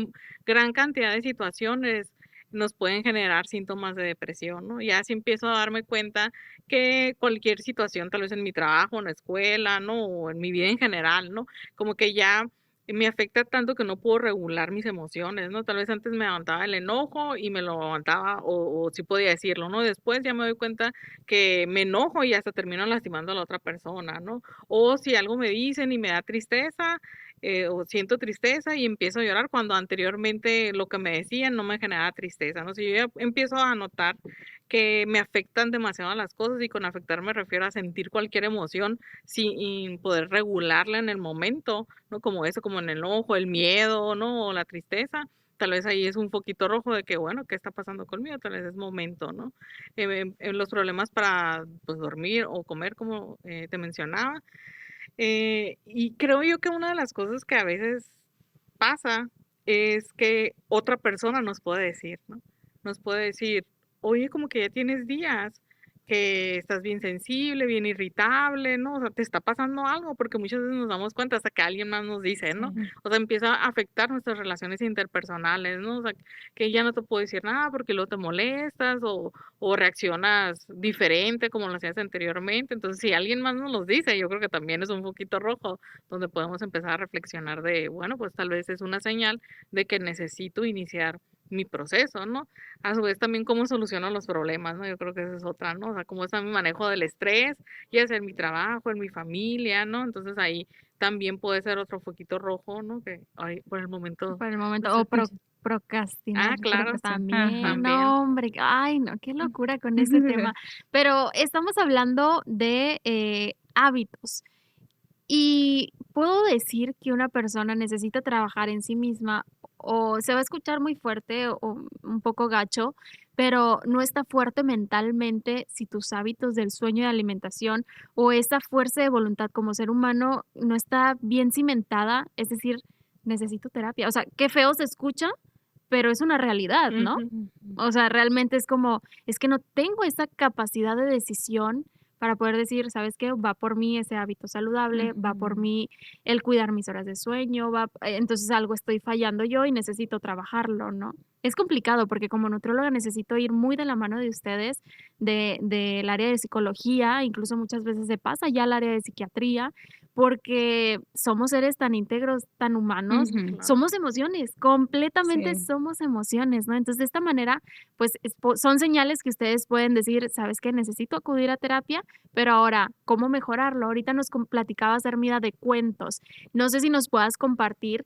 gran cantidad de situaciones nos pueden generar síntomas de depresión, ¿no? Ya si empiezo a darme cuenta que cualquier situación, tal vez en mi trabajo, en la escuela, ¿no? O en mi vida en general, ¿no? Como que ya me afecta tanto que no puedo regular mis emociones, ¿no? Tal vez antes me levantaba el enojo y me lo aguantaba o sí podía decirlo, ¿no? Después ya me doy cuenta que me enojo y hasta termino lastimando a la otra persona, ¿no? O si algo me dicen y me da tristeza, o siento tristeza y empiezo a llorar cuando anteriormente lo que me decían no me generaba tristeza, ¿no? Si yo ya empiezo a notar que me afectan demasiado las cosas y con afectar me refiero a sentir cualquier emoción sin poder regularla en el momento, ¿no? Como eso, como en el enojo, el miedo, ¿no? O la tristeza. tal vez ahí es un foquito rojo de que, bueno, ¿qué está pasando conmigo? Tal vez es momento, ¿no? Los problemas para, pues, dormir o comer, como te mencionaba. Y creo yo que una de las cosas que a veces pasa es que otra persona nos puede decir, ¿no? Nos puede decir, oye, como que ya tienes días que estás bien sensible, bien irritable, ¿no? O sea, te está pasando algo, porque muchas veces nos damos cuenta hasta que alguien más nos dice, ¿no? Sí. O sea, empieza a afectar nuestras relaciones interpersonales, ¿no? O sea, que ya no te puedo decir nada porque luego te molestas o reaccionas diferente como lo hacías anteriormente. Entonces, si alguien más nos los dice, yo creo que también es un poquito rojo donde podemos empezar a reflexionar de, bueno, pues tal vez es una señal de que necesito iniciar mi proceso, ¿no? A su vez también cómo soluciono los problemas, ¿no? Yo creo que esa es otra, ¿no? O sea, cómo está mi manejo del estrés, ya sea en mi trabajo, en mi familia, ¿no? Entonces ahí también puede ser otro foquito rojo, ¿no? Que ay, por el momento, Por el momento, pues, o procrastinar, creo que claro, sí, también. también. No, hombre, ay, no, qué locura con ese tema. Pero estamos hablando de hábitos. Y puedo decir que una persona necesita trabajar en sí misma o se va a escuchar muy fuerte o un poco gacho, pero no está fuerte mentalmente si tus hábitos del sueño y de alimentación o esa fuerza de voluntad como ser humano no está bien cimentada, es decir, necesito terapia. O sea, qué feo se escucha, pero es una realidad, ¿no? Ujú, Ujú. O sea, realmente es como, es que no tengo esa capacidad de decisión para poder decir, ¿sabes qué? Va por mí ese hábito saludable, va por Ujú. mí el cuidar mis horas de sueño, entonces algo estoy fallando yo y necesito trabajarlo, ¿no? Es complicado porque como nutrióloga necesito ir muy de la mano de ustedes, del área de psicología, incluso muchas veces se pasa ya al área de psiquiatría, porque somos seres tan íntegros, tan humanos, Ujú. claro. somos emociones, completamente Sí. somos emociones, ¿no? Entonces, de esta manera, pues, son señales que ustedes pueden decir, ¿sabes qué? Necesito acudir a terapia, pero ahora, ¿cómo mejorarlo? Ahorita nos platicabas, Armida, de cuentos. No sé si nos puedas compartir.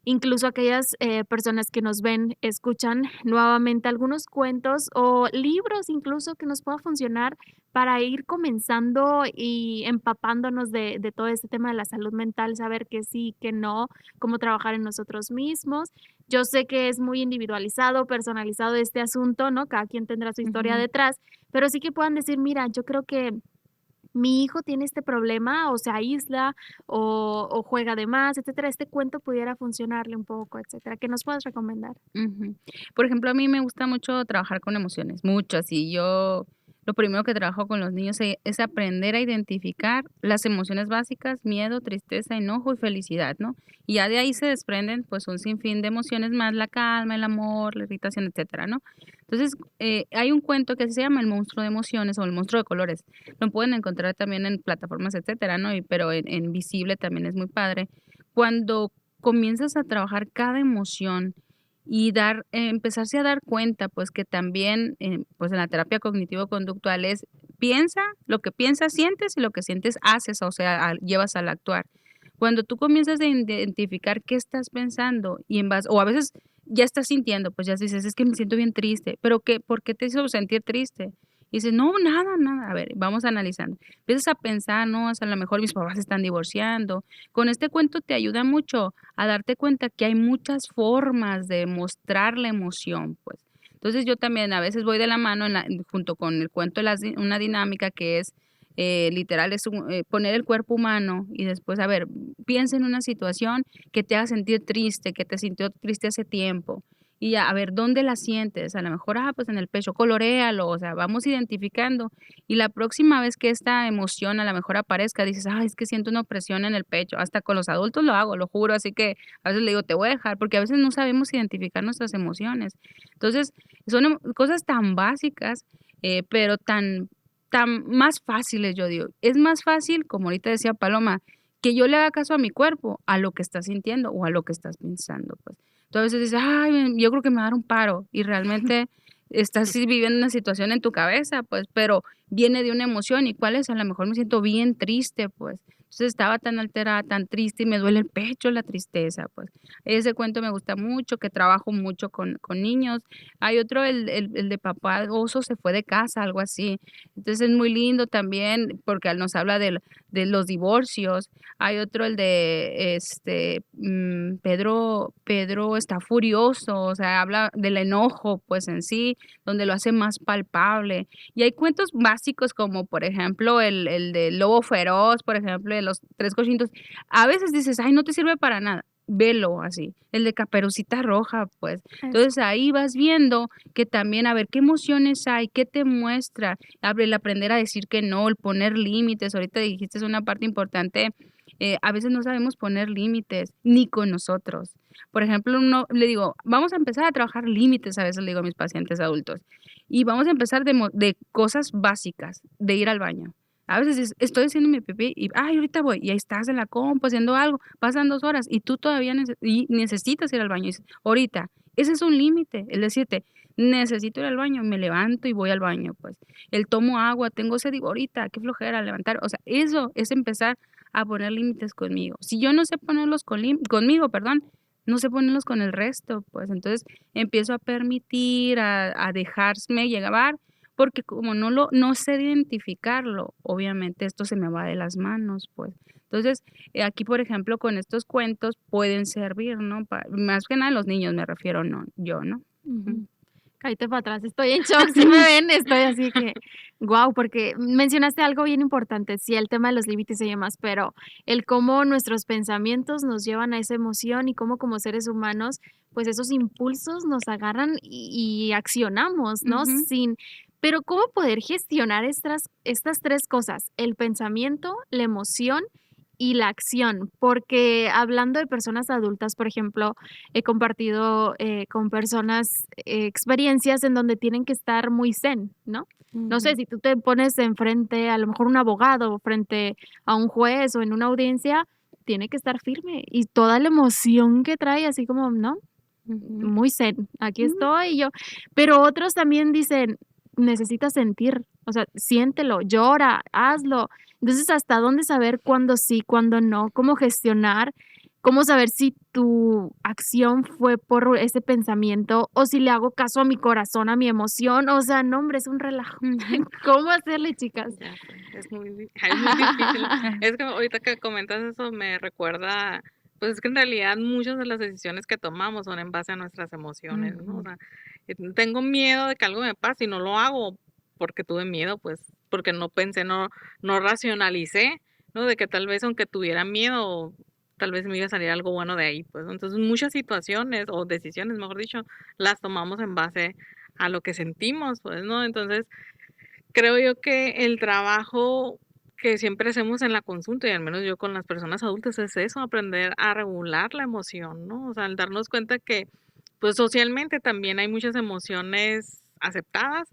Incluso aquellas, personas que nos ven, escuchan nuevamente algunos cuentos o libros incluso que nos pueda funcionar para ir comenzando y empapándonos de todo este tema de la salud mental, saber que sí, que no, cómo trabajar en nosotros mismos. Yo sé que es muy individualizado, personalizado este asunto, ¿no? Cada quien tendrá su historia Ujú. detrás, pero sí que puedan decir: "Mira, yo creo que mi hijo tiene este problema, o se aísla, o juega de más, etcétera, este cuento pudiera funcionarle un poco, etcétera, ¿qué nos puedes recomendar? Ujú. Por ejemplo, a mí me gusta mucho trabajar con emociones, mucho, así. Yo lo primero que trabajo con los niños es aprender a identificar las emociones básicas, miedo, tristeza, enojo y felicidad, ¿no? Y ya de ahí se desprenden, pues, un sinfín de emociones más, la calma, el amor, la irritación, etcétera, ¿no? Entonces, hay un cuento que se llama El monstruo de emociones o El monstruo de colores. Lo pueden encontrar también en plataformas, etcétera, ¿no? Pero en Visible también es muy padre. Cuando comienzas a trabajar cada emoción y empezarse a dar cuenta, pues, que también, pues, en la terapia cognitivo-conductual es piensa, lo que piensas, sientes, y lo que sientes, haces, o sea, llevas al actuar. Cuando tú comienzas a identificar qué estás pensando y en base o a veces ya estás sintiendo, pues, ya dices: "Es que me siento bien triste", pero, ¿por qué te hizo sentir triste? Y dices: "No, nada, nada". A ver, vamos analizando. Empiezas a pensar, ¿no? O sea, a lo mejor mis papás se están divorciando. Con este cuento te ayuda mucho a darte cuenta que hay muchas formas de mostrar la emoción, pues. Entonces, yo también a veces voy de la mano junto con el cuento de una dinámica que es, literal, es poner el cuerpo humano y después, a ver, piensa en una situación que te haga sentir triste, que te sintió triste hace tiempo. Y ya, a ver, ¿dónde la sientes? A lo mejor, pues en el pecho, coloréalo, o sea, vamos identificando. Y la próxima vez que esta emoción a lo mejor aparezca, dices: "Ay, es que siento una opresión en el pecho". Hasta con los adultos lo hago, lo juro, así que a veces le digo: "Te voy a dejar", porque a veces no sabemos identificar nuestras emociones. Entonces, son cosas tan básicas, pero tan más fáciles, yo digo. Es más fácil, como ahorita decía Paloma, que yo le haga caso a mi cuerpo, a lo que estás sintiendo o a lo que estás pensando, pues. Tú a veces dices: "Ay, yo creo que me va a dar un paro", y realmente estás sí viviendo una situación en tu cabeza, pues, pero viene de una emoción, ¿y cuál es? A lo mejor me siento bien triste, pues. Entonces estaba tan alterada, tan triste y me duele el pecho la tristeza, pues. Ese cuento me gusta mucho, que trabajo mucho con niños. Hay otro, el de papá oso se fue de casa, algo así. Entonces es muy lindo también porque nos habla de los divorcios. Hay otro, el de Pedro está furioso, o sea, habla del enojo, pues en sí, donde lo hace más palpable. Y hay cuentos básicos como, por ejemplo, el de Lobo Feroz, por ejemplo, de los tres cochinitos. A veces dices, ay, no te sirve para nada. Velo así. El de Caperucita Roja, pues. Entonces ahí vas viendo que también, a ver, qué emociones hay, qué te muestra. El aprender a decir que no, el poner límites. Ahorita dijiste es una parte importante. A veces no sabemos poner límites, ni con nosotros. Por ejemplo, uno, le digo, vamos a empezar a trabajar límites, a veces le digo a mis pacientes adultos. Y vamos a empezar de cosas básicas, de ir al baño. A veces estoy haciendo mi pipí y, ay, ahorita voy. Y ahí estás en la compu haciendo algo. Pasan 2 horas y tú todavía necesitas ir al baño. Y dices, ahorita, ese es un límite. El decirte, necesito ir al baño, me levanto y voy al baño. Pues el tomo agua, tengo sed, digo, ahorita, qué flojera levantar. O sea, eso es empezar a poner límites conmigo. Si yo no sé ponerlos conmigo, perdón, no sé ponerlos con el resto. Pues entonces empiezo a permitir, a dejarme llevar porque como no sé identificarlo, obviamente esto se me va de las manos, pues. Entonces, aquí, por ejemplo, con estos cuentos pueden servir, ¿no? Más que nada los niños me refiero, no, yo, ¿no? Ujú. Cállate para atrás, estoy en shock, si me ven, estoy así que, guau, porque mencionaste algo bien importante, sí, el tema de los límites y demás, pero el cómo nuestros pensamientos nos llevan a esa emoción y cómo como seres humanos, pues esos impulsos nos agarran y accionamos, ¿no? Ujú. Pero ¿cómo poder gestionar estas 3 cosas? El pensamiento, la emoción y la acción, porque hablando de personas adultas, por ejemplo, he compartido, con personas, experiencias en donde tienen que estar muy zen, ¿no? No sé, Ujú. si tú te pones enfrente, a lo mejor un abogado, frente a un juez o en una audiencia, tiene que estar firme y toda la emoción que trae, así como, ¿no? Ujú. Muy zen, aquí Mm. estoy y yo, pero otros también dicen: "Necesitas sentir, o sea, siéntelo, llora, hazlo". Entonces, ¿hasta dónde saber cuándo sí, cuándo no? ¿Cómo gestionar? ¿Cómo saber si tu acción fue por ese pensamiento o si le hago caso a mi corazón, a mi emoción? O sea, no, hombre, es un relajo. Ujú. ¿Cómo hacerle, chicas? Ya sé, es muy, es muy difícil. Es que ahorita que comentas eso me recuerda, pues es que en realidad muchas de las decisiones que tomamos son en base a nuestras emociones, ¿no? O Ujú. sea, tengo miedo de que algo me pase y no lo hago porque tuve miedo, pues porque no pensé, no racionalicé, ¿no? De que tal vez aunque tuviera miedo, tal vez me iba a salir algo bueno de ahí, pues, ¿no? Entonces muchas situaciones o decisiones, mejor dicho, las tomamos en base a lo que sentimos, pues, ¿no? Entonces, creo yo que el trabajo que siempre hacemos en la consulta, y al menos yo con las personas adultas, es eso, aprender a regular la emoción, ¿no? O sea, al darnos cuenta que, pues socialmente también hay muchas emociones aceptadas,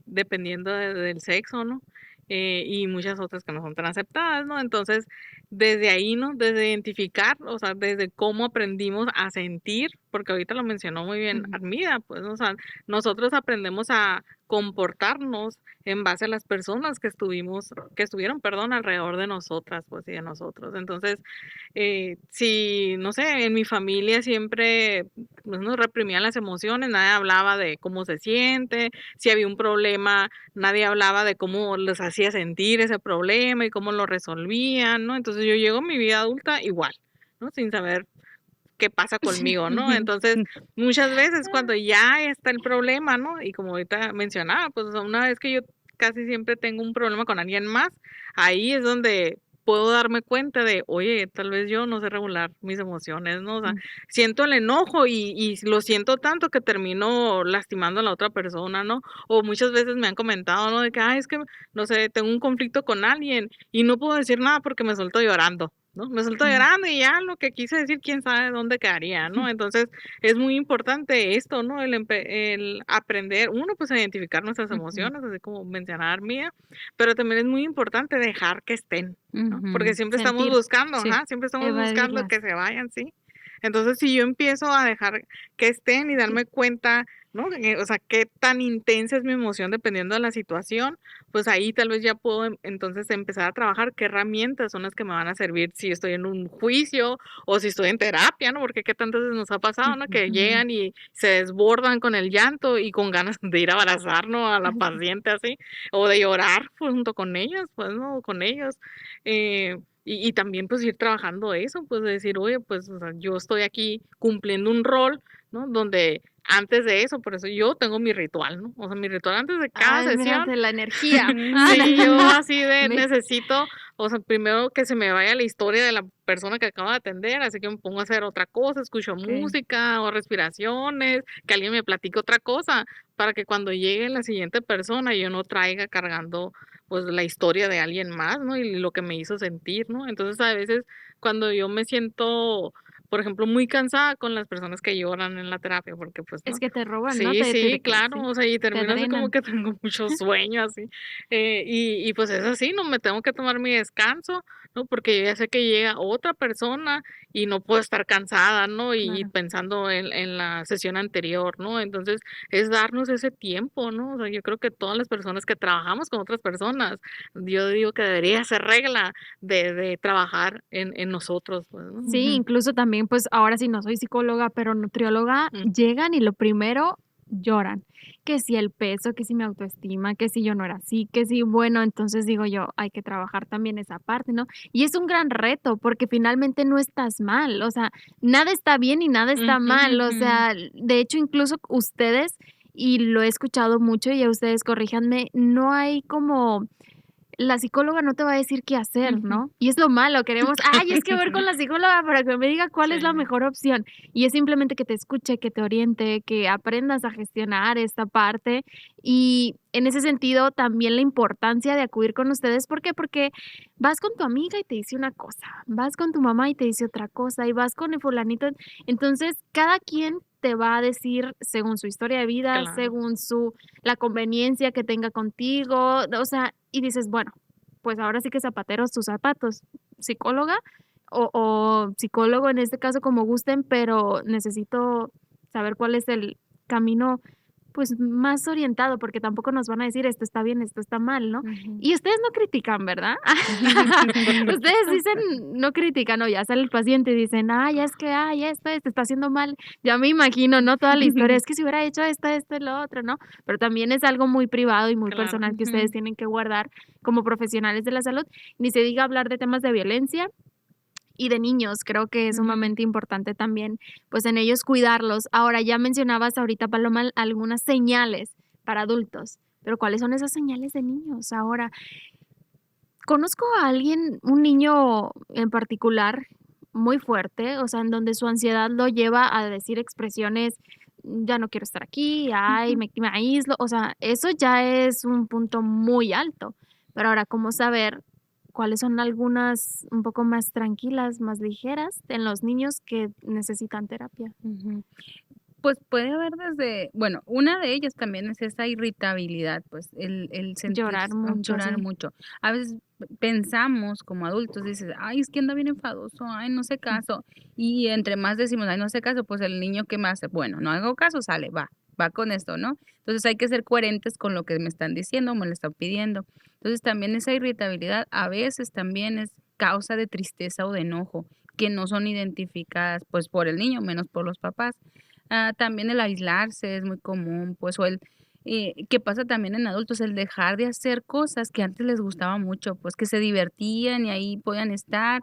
dependiendo del sexo, ¿no? Y muchas otras que no son tan aceptadas, ¿no? Entonces, desde ahí, ¿no? Desde identificar, o sea, desde cómo aprendimos a sentir, porque ahorita lo mencionó muy bien Ujú. Armida, pues, ¿no? O sea, nosotros aprendemos a comportarnos en base a las personas que estuvieron, perdón, alrededor de nosotras, pues, y de nosotros. Entonces, si, no sé, en mi familia siempre pues, nos reprimían las emociones, nadie hablaba de cómo se siente, si había un problema, nadie hablaba de cómo les hacía sentir ese problema y cómo lo resolvían, ¿no? Entonces yo llego a mi vida adulta igual, ¿no? Sin saber qué pasa conmigo, ¿no? Entonces, muchas veces cuando ya está el problema, ¿no? Y como ahorita mencionaba, pues una vez que yo casi siempre tengo un problema con alguien más, ahí es donde puedo darme cuenta de, oye, tal vez yo no sé regular mis emociones, ¿no? O sea, Mm. siento el enojo y lo siento tanto que termino lastimando a la otra persona, ¿no? O muchas veces me han comentado, ¿no? De que, ay, es que, no sé, tengo un conflicto con alguien y no puedo decir nada porque me suelto llorando, ¿no? Me suelto Mm. llorando y ya lo que quise decir, quién sabe dónde quedaría, ¿no? Entonces, es muy importante esto, ¿no? El aprender, uno, pues a identificar nuestras Ujú. emociones, así como mencionar mía, pero también es muy importante dejar que estén, ¿no? Porque Ujú. siempre estamos Sentir, buscando, Sí. ajá, siempre estamos buscando evadirlas. que se vayan, ¿sí? Entonces, si yo empiezo a dejar que estén y darme cuenta, ¿no? O sea, qué tan intensa es mi emoción dependiendo de la situación, pues ahí tal vez ya puedo entonces empezar a trabajar qué herramientas son las que me van a servir si estoy en un juicio o si estoy en terapia, ¿no? Porque qué tantas veces nos ha pasado, ¿no? Que Ujú. llegan y se desbordan con el llanto y con ganas de ir a abrazar, ¿no? A la paciente así, o de llorar pues, junto con ellas, pues, ¿no? Con ellos. Y también pues ir trabajando eso, pues de decir, oye, pues o sea, yo estoy aquí cumpliendo un rol, ¿no? Donde antes de eso, por eso yo tengo mi ritual, ¿no? O sea, mi ritual antes de cada Ay, sesión, mírate la energía. sí, yo así de Me necesito, o sea, primero que se me vaya la historia de la persona que acabo de atender, así que me pongo a hacer otra cosa, escucho Okey. música o respiraciones, que alguien me platique otra cosa, para que cuando llegue la siguiente persona yo no traiga cargando pues la historia de alguien más, ¿no? Y lo que me hizo sentir, ¿no? Entonces a veces cuando yo me siento, por ejemplo, muy cansada con las personas que lloran en la terapia, porque pues es no. que te roban, ¿no? Sí, sí, claro, Sí, o sea, y te termino así como drenan. que tengo mucho sueño, así. Y pues es así, ¿no? Me tengo que tomar mi descanso, ¿no? Porque yo ya sé que llega otra persona y no puedo estar cansada, ¿no? Y Claro. pensando en la sesión anterior, ¿no? Entonces, es darnos ese tiempo, ¿no? O sea, yo creo que todas las personas que trabajamos con otras personas, yo digo que debería ser regla de trabajar en nosotros, pues, ¿no? Sí, Ujú. incluso también, pues, ahora sí no soy psicóloga, pero nutrióloga, Mm, llegan y lo primero lloran, que si el peso, que si mi autoestima, que si yo no era así, que si, bueno, entonces digo yo, hay que trabajar también esa parte, ¿no? Y es un gran reto, porque finalmente no estás mal, o sea, nada está bien y nada está ujú, mal, o Ujú. sea, de hecho, incluso ustedes, y lo he escuchado mucho, y a ustedes corríjanme, no hay como la psicóloga no te va a decir qué hacer, Ujú. ¿no? Y es lo malo, queremos, ay, es que ver con la psicóloga para que me diga cuál sí, es la mejor opción. Y es simplemente que te escuche, que te oriente, que aprendas a gestionar esta parte. Y en ese sentido, también la importancia de acudir con ustedes. ¿Por qué? Porque vas con tu amiga y te dice una cosa, vas con tu mamá y te dice otra cosa, y vas con el fulanito. Entonces, cada quien te va a decir según su historia de vida, claro. según la conveniencia que tenga contigo, o sea, y dices, bueno, pues ahora sí que zapateros tus zapatos, psicóloga o psicólogo en este caso como gusten, pero necesito saber cuál es el camino, pues, más orientado, porque tampoco nos van a decir esto está bien, esto está mal, ¿no? Ujú. Y ustedes no critican, ¿verdad? Ustedes dicen, no critican, o ya sale el paciente y dicen: "Ay, es que, ay, esto está haciendo mal". Ya me imagino, ¿no? Toda la historia, es que si hubiera hecho esto y lo otro, ¿no? Pero también es algo muy privado y muy Claro. personal que ustedes Ujú. tienen que guardar como profesionales de la salud. Ni se diga hablar de temas de violencia y de niños, creo que es Ujú. sumamente importante también, pues, en ellos cuidarlos. Ahora, ya mencionabas ahorita, Paloma, algunas señales para adultos, pero, ¿cuáles son esas señales de niños? Ahora, conozco a alguien, un niño en particular muy fuerte, o sea, en donde su ansiedad lo lleva a decir expresiones, ya no quiero estar aquí, ay, Ujú. me aíslo, o sea, eso ya es un punto muy alto. Pero ahora, ¿cómo saber cuáles son algunas un poco más tranquilas, más ligeras en los niños que necesitan terapia? Ujú. Pues puede haber desde, bueno, una de ellas también es esa irritabilidad, pues el sentir, Llorar mucho, llorar sí. mucho. A veces pensamos como adultos, dices, ay, es que anda bien enfadoso, ay, no sé caso. Y entre más decimos, ay, no sé caso, pues el niño que más, bueno, no hago caso, sale, va con esto, ¿no? Entonces hay que ser coherentes con lo que me están diciendo, me lo están pidiendo. Entonces también esa irritabilidad a veces también es causa de tristeza o de enojo, que no son identificadas pues por el niño, menos por los papás. También el aislarse es muy común, pues, o el, que pasa también en adultos, el dejar de hacer cosas que antes les gustaba mucho, pues, que se divertían y ahí podían estar,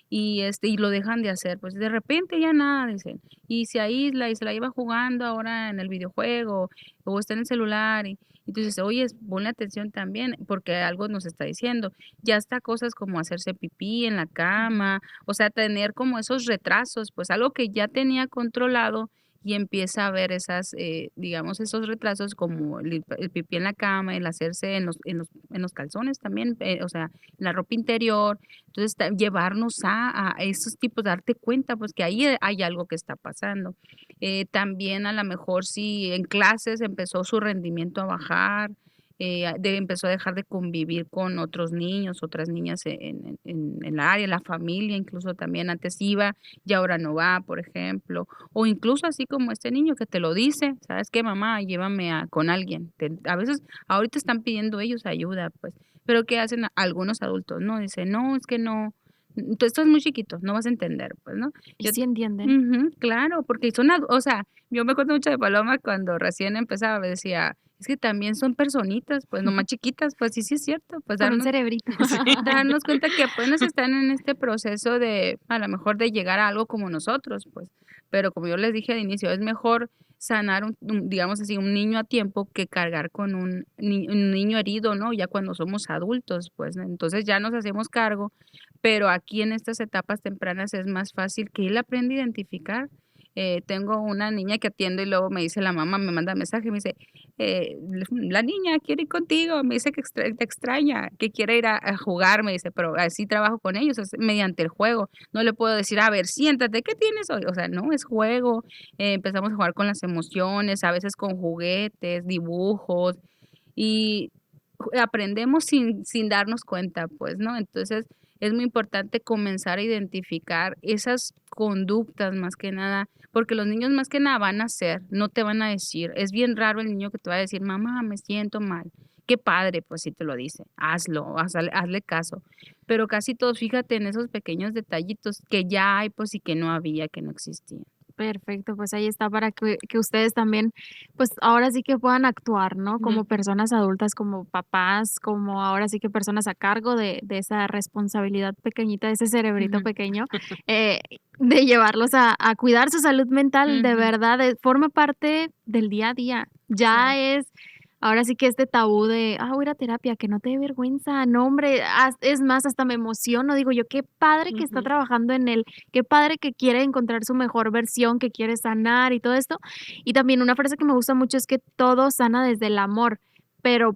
y lo dejan de hacer, pues, de repente ya nada, dicen, y se aísla y se la lleva jugando ahora en el videojuego, o está en el celular, y tú dices: "Oye, ponle atención también", porque algo nos está diciendo. Ya hasta cosas como hacerse pipí en la cama, o sea, tener como esos retrasos, pues, algo que ya tenía controlado, y empieza a ver esas, digamos, esos retrasos como el pipí en la cama, el hacerse en los calzones también, o sea, en la ropa interior. Entonces, llevarnos a esos tipos, darte cuenta, pues, que ahí hay algo que está pasando. También, a lo mejor, si en clases empezó su rendimiento a bajar, empezó a dejar de convivir con otros niños, otras niñas en el área, la familia, incluso también antes iba y ahora no va, por ejemplo. O incluso así como este niño que te lo dice, ¿sabes qué, mamá? Llévame con alguien. A veces, ahorita están pidiendo ellos ayuda, pues, pero ¿qué hacen algunos adultos? No, dicen, no, es que no, tú estás muy chiquito, no vas a entender, pues, ¿no? ¿Y Yo sí entienden? Ujú, claro, porque son o sea, yo me acuerdo mucho de Paloma cuando recién empezaba, me decía: "Es que también son personitas, pues, nomás chiquitas", pues sí, sí es cierto, pues Con un darnos cerebrito. Sí. darnos cuenta que apenas están en este proceso de, a lo mejor, de llegar a algo como nosotros, pues, pero como yo les dije al inicio, es mejor sanar digamos así, un niño a tiempo que cargar con un niño herido, ¿no? Ya cuando somos adultos, pues, ¿no? Entonces ya nos hacemos cargo, pero aquí en estas etapas tempranas es más fácil que él aprenda a identificar. Tengo una niña que atiendo y luego me dice la mamá, me manda mensaje, me dice, la niña quiere ir contigo, me dice que te extraña, que quiere ir a jugar, me dice, pero así trabajo con ellos, es mediante el juego. No le puedo decir, a ver, siéntate, ¿qué tienes hoy? O sea, no, es juego. Empezamos a jugar con las emociones, a veces con juguetes, dibujos, y aprendemos sin darnos cuenta, pues, ¿no? Entonces, es muy importante comenzar a identificar esas conductas más que nada, porque los niños más que nada van a hacer, no te van a decir. Es bien raro el niño que te va a decir, mamá, me siento mal. Qué padre, pues si te lo dice, hazlo, hazle caso. Pero casi todos, fíjate en esos pequeños detallitos que ya hay, pues y que no había, que no existían. Perfecto, pues ahí está para que ustedes también, pues ahora sí que puedan actuar, ¿no? Como Ujú. personas adultas, como papás, como ahora sí que personas a cargo de esa responsabilidad pequeñita, de ese cerebrito Ujú, pequeño, eh, de llevarlos a cuidar su salud mental, de ujú, verdad, forma parte del día a día. claro. Ya es ahora sí que este tabú de, voy a ir a terapia, que no te dé vergüenza, no, hombre, es más, hasta me emociono, digo yo, qué padre que está Ujú. trabajando en él, qué padre que quiere encontrar su mejor versión, que quiere sanar y todo esto. Y también una frase que me gusta mucho es que todo sana desde el amor, pero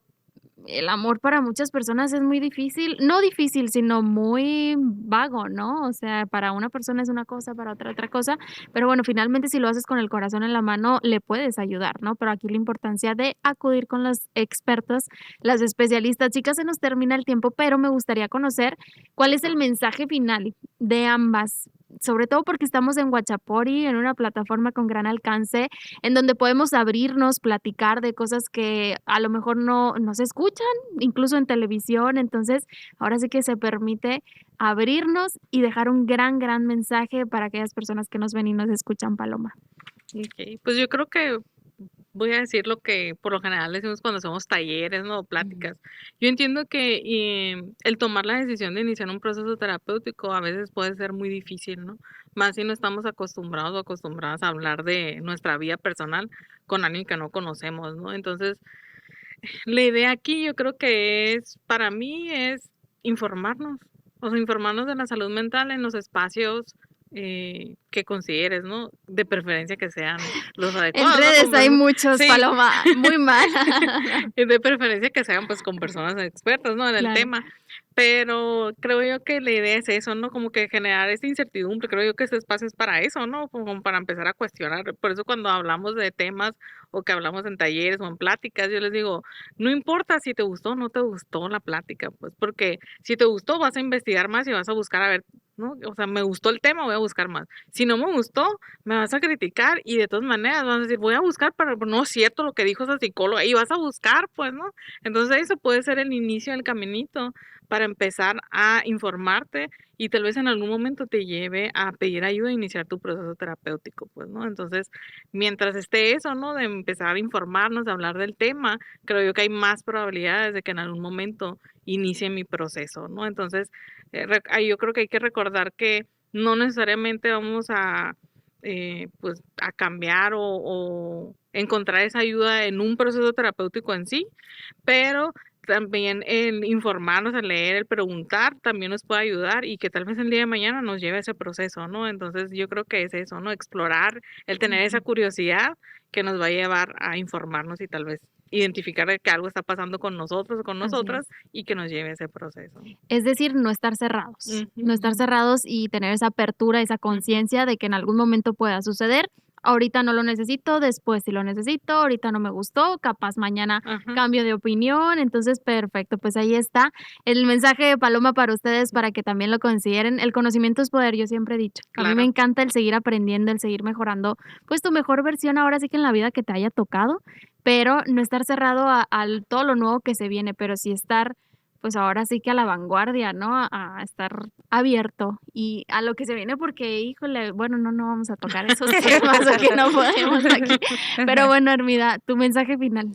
el amor para muchas personas es muy difícil, no difícil, sino muy vago, ¿no? O sea, para una persona es una cosa, para otra cosa, pero bueno, finalmente si lo haces con el corazón en la mano, le puedes ayudar, ¿no? Pero aquí la importancia de acudir con los expertos, las especialistas. Chicas, se nos termina el tiempo, pero me gustaría conocer cuál es el mensaje final de ambas, sobre todo porque estamos en Guachapori, en una plataforma con gran alcance, en donde podemos abrirnos, platicar de cosas que a lo mejor no se escuchan, incluso en televisión. Entonces, ahora sí que se permite abrirnos y dejar un gran mensaje para aquellas personas que nos ven y nos escuchan, Paloma. Okey, pues yo creo que voy a decir lo que por lo general decimos cuando hacemos talleres, ¿no? O Ujú, pláticas. Yo entiendo que, el tomar la decisión de iniciar un proceso terapéutico a veces puede ser muy difícil, ¿no? Más si no estamos acostumbrados o acostumbradas a hablar de nuestra vida personal con alguien que no conocemos, ¿no? Entonces, la idea aquí yo creo que es, para mí, es informarnos, o sea, informarnos de la salud mental en los espacios que consideres, ¿no? De preferencia que sean los En adecuados, ¿no? redes hay muchos, Sí, Paloma, muy mal. y de preferencia que sean pues con personas expertas, ¿no? En el Claro. tema. Pero creo yo que la idea es eso, ¿no? Como que generar esa incertidumbre. Creo yo que este espacio es para eso, ¿no? Como para empezar a cuestionar. Por eso cuando hablamos de temas o que hablamos en talleres o en pláticas, yo les digo, no importa si te gustó o no te gustó la plática, pues porque si te gustó vas a investigar más y vas a buscar a ver, ¿no? O sea, me gustó el tema, voy a buscar más. Si no me gustó, me vas a criticar y de todas maneras vas a decir, voy a buscar, pero no es cierto lo que dijo esa psicóloga y vas a buscar, pues, ¿no? Entonces eso puede ser el inicio del caminito para empezar a informarte y tal vez en algún momento te lleve a pedir ayuda e iniciar tu proceso terapéutico, pues, ¿no? Entonces, mientras esté eso, ¿no? De empezar a informarnos, de hablar del tema, creo yo que hay más probabilidades de que en algún momento inicie mi proceso, ¿no? Entonces, ahí yo creo que hay que recordar que no necesariamente vamos a, pues, a cambiar o encontrar esa ayuda en un proceso terapéutico en sí, pero también el informarnos, el leer, el preguntar también nos puede ayudar y que tal vez el día de mañana nos lleve a ese proceso, ¿no? Entonces yo creo que es eso, ¿no? Explorar, el tener esa ujú, curiosidad que nos va a llevar a informarnos y tal vez identificar de que algo está pasando con nosotros o con Así nosotras es. y que nos lleve a ese proceso. Es decir, no Ujú, estar ujú, cerrados y tener esa apertura, esa ujú, conciencia de que en algún momento pueda suceder, ahorita no lo necesito, después sí lo necesito, ahorita no me gustó, capaz mañana Ajá. cambio de opinión, entonces perfecto, pues ahí está el mensaje de Paloma para ustedes para que también lo consideren. El conocimiento es poder, yo siempre he dicho. A mí me Claro. encanta el seguir aprendiendo, el seguir mejorando, pues tu mejor versión ahora sí que en la vida que te haya tocado, pero no estar cerrado a todo lo nuevo que se viene, pero sí estar pues ahora sí que a la vanguardia, ¿no? A estar abierto y a lo que se viene porque, híjole, bueno, no vamos a tocar esos temas, aquí no podemos aquí. Pero bueno, Armida, tu mensaje final.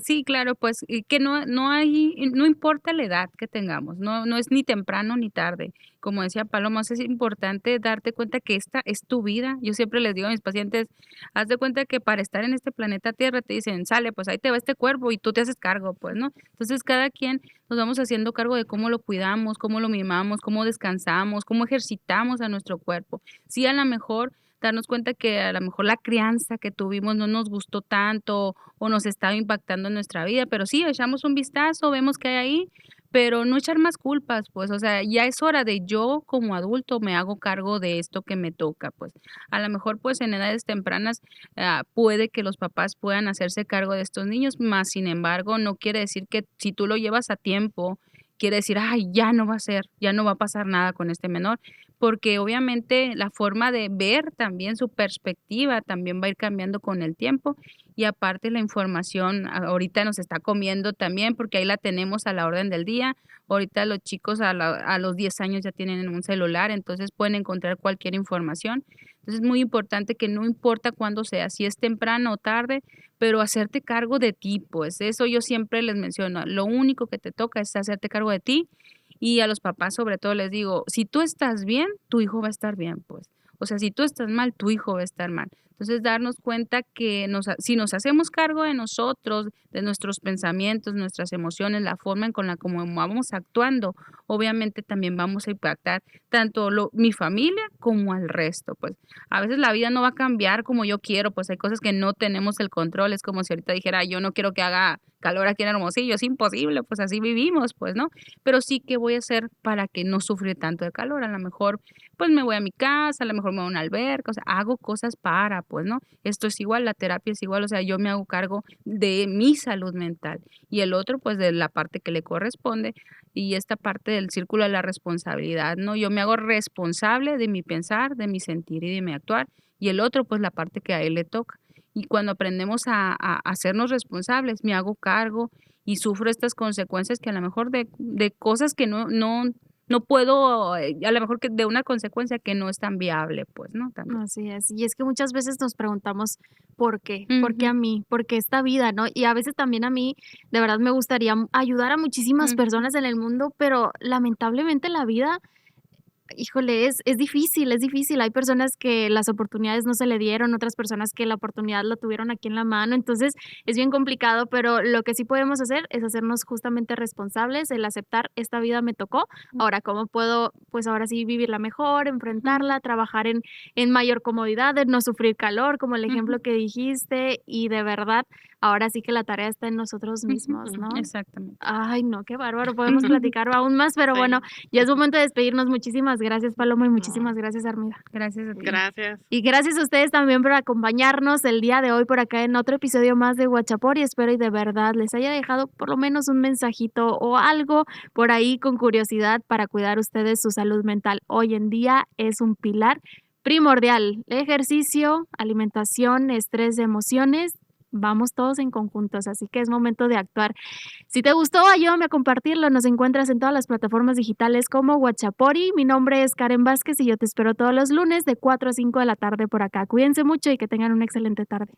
Sí, claro, pues que no importa la edad que tengamos, no es ni temprano ni tarde. Como decía Paloma, es importante darte cuenta que esta es tu vida. Yo siempre les digo a mis pacientes, haz de cuenta que para estar en este planeta Tierra te dicen, sale, pues ahí te va este cuerpo y tú te haces cargo, pues, ¿no? Entonces cada quien nos vamos haciendo cargo de cómo lo cuidamos, cómo lo mimamos, cómo descansamos, cómo ejercitamos a nuestro cuerpo. Sí, a lo mejor darnos cuenta que a lo mejor la crianza que tuvimos no nos gustó tanto o nos estaba impactando en nuestra vida, pero sí, echamos un vistazo, vemos qué hay ahí, pero no echar más culpas, pues, o sea, ya es hora de yo como adulto me hago cargo de esto que me toca, pues. A lo mejor, pues, en edades tempranas puede que los papás puedan hacerse cargo de estos niños, más sin embargo, no quiere decir que si tú lo llevas a tiempo, quiere decir, ay, ya no va a ser, ya no va a pasar nada con este menor, porque obviamente la forma de ver también su perspectiva también va a ir cambiando con el tiempo y aparte la información ahorita nos está comiendo también porque ahí la tenemos a la orden del día. Ahorita los chicos a los 10 años ya tienen un celular, entonces pueden encontrar cualquier información. Entonces es muy importante que no importa cuándo sea, si es temprano o tarde, pero hacerte cargo de ti, pues eso yo siempre les menciono, lo único que te toca es hacerte cargo de ti y a los papás sobre todo les digo, si tú estás bien, tu hijo va a estar bien, pues. O sea, si tú estás mal, tu hijo va a estar mal. Entonces, darnos cuenta que si nos hacemos cargo de nosotros, de nuestros pensamientos, nuestras emociones, la forma en con la como vamos actuando, obviamente también vamos a impactar tanto mi familia como al resto, pues. A veces la vida no va a cambiar como yo quiero, pues hay cosas que no tenemos el control, es como si ahorita dijera, yo no quiero que haga calor aquí en Hermosillo, es imposible, pues así vivimos, pues, ¿no? Pero sí, ¿qué voy a hacer para que no sufrir tanto de calor? A lo mejor, pues me voy a mi casa, a lo mejor me voy a una alberca, o sea, hago cosas para, pues, ¿no? Esto es igual, la terapia es igual, o sea, yo me hago cargo de mi salud mental y el otro, pues, de la parte que le corresponde y esta parte del círculo de la responsabilidad, ¿no? Yo me hago responsable de mi pensar, de mi sentir y de mi actuar y el otro, pues, la parte que a él le toca. Y cuando aprendemos a hacernos responsables, me hago cargo y sufro estas consecuencias que a lo mejor de cosas que no puedo, a lo mejor que de una consecuencia que no es tan viable, pues, ¿no? También. Así es. Y es que muchas veces nos preguntamos, ¿por qué? ¿Por qué a Ujú, mí? ¿Por qué esta vida, no? Y a veces también a mí, de verdad, me gustaría ayudar a muchísimas ujú, personas en el mundo, pero lamentablemente la vida híjole, es difícil, es difícil. Hay personas que las oportunidades no se le dieron, otras personas que la oportunidad la tuvieron aquí en la mano, entonces es bien complicado, pero lo que sí podemos hacer es hacernos justamente responsables, el aceptar esta vida me tocó, ahora cómo puedo, pues ahora sí vivirla mejor, ujú, enfrentarla, trabajar en mayor comodidad, en no sufrir calor, como el ujú, ejemplo que dijiste, y de verdad, ahora sí que la tarea está en nosotros ujú, mismos, ¿no? exactamente. Ay, no, qué bárbaro, podemos platicar aún más, pero bueno, Sí, ya es momento de despedirnos. Muchísimas gracias, Paloma, y no, muchísimas gracias, Armida. Gracias a ti. gracias. Y gracias a ustedes también por acompañarnos el día de hoy por acá en otro episodio más de Guachapor y espero y de verdad les haya dejado por lo menos un mensajito o algo por ahí con curiosidad para cuidar ustedes su salud mental. Hoy en día es un pilar primordial. Ejercicio, alimentación, estrés, emociones. Vamos todos en conjuntos, así que es momento de actuar. Si te gustó, ayúdame a compartirlo. Nos encuentras en todas las plataformas digitales como Guachapori. Mi nombre es Karen Vázquez y yo te espero todos los lunes de 4 a 5 de la tarde por acá. Cuídense mucho y que tengan una excelente tarde.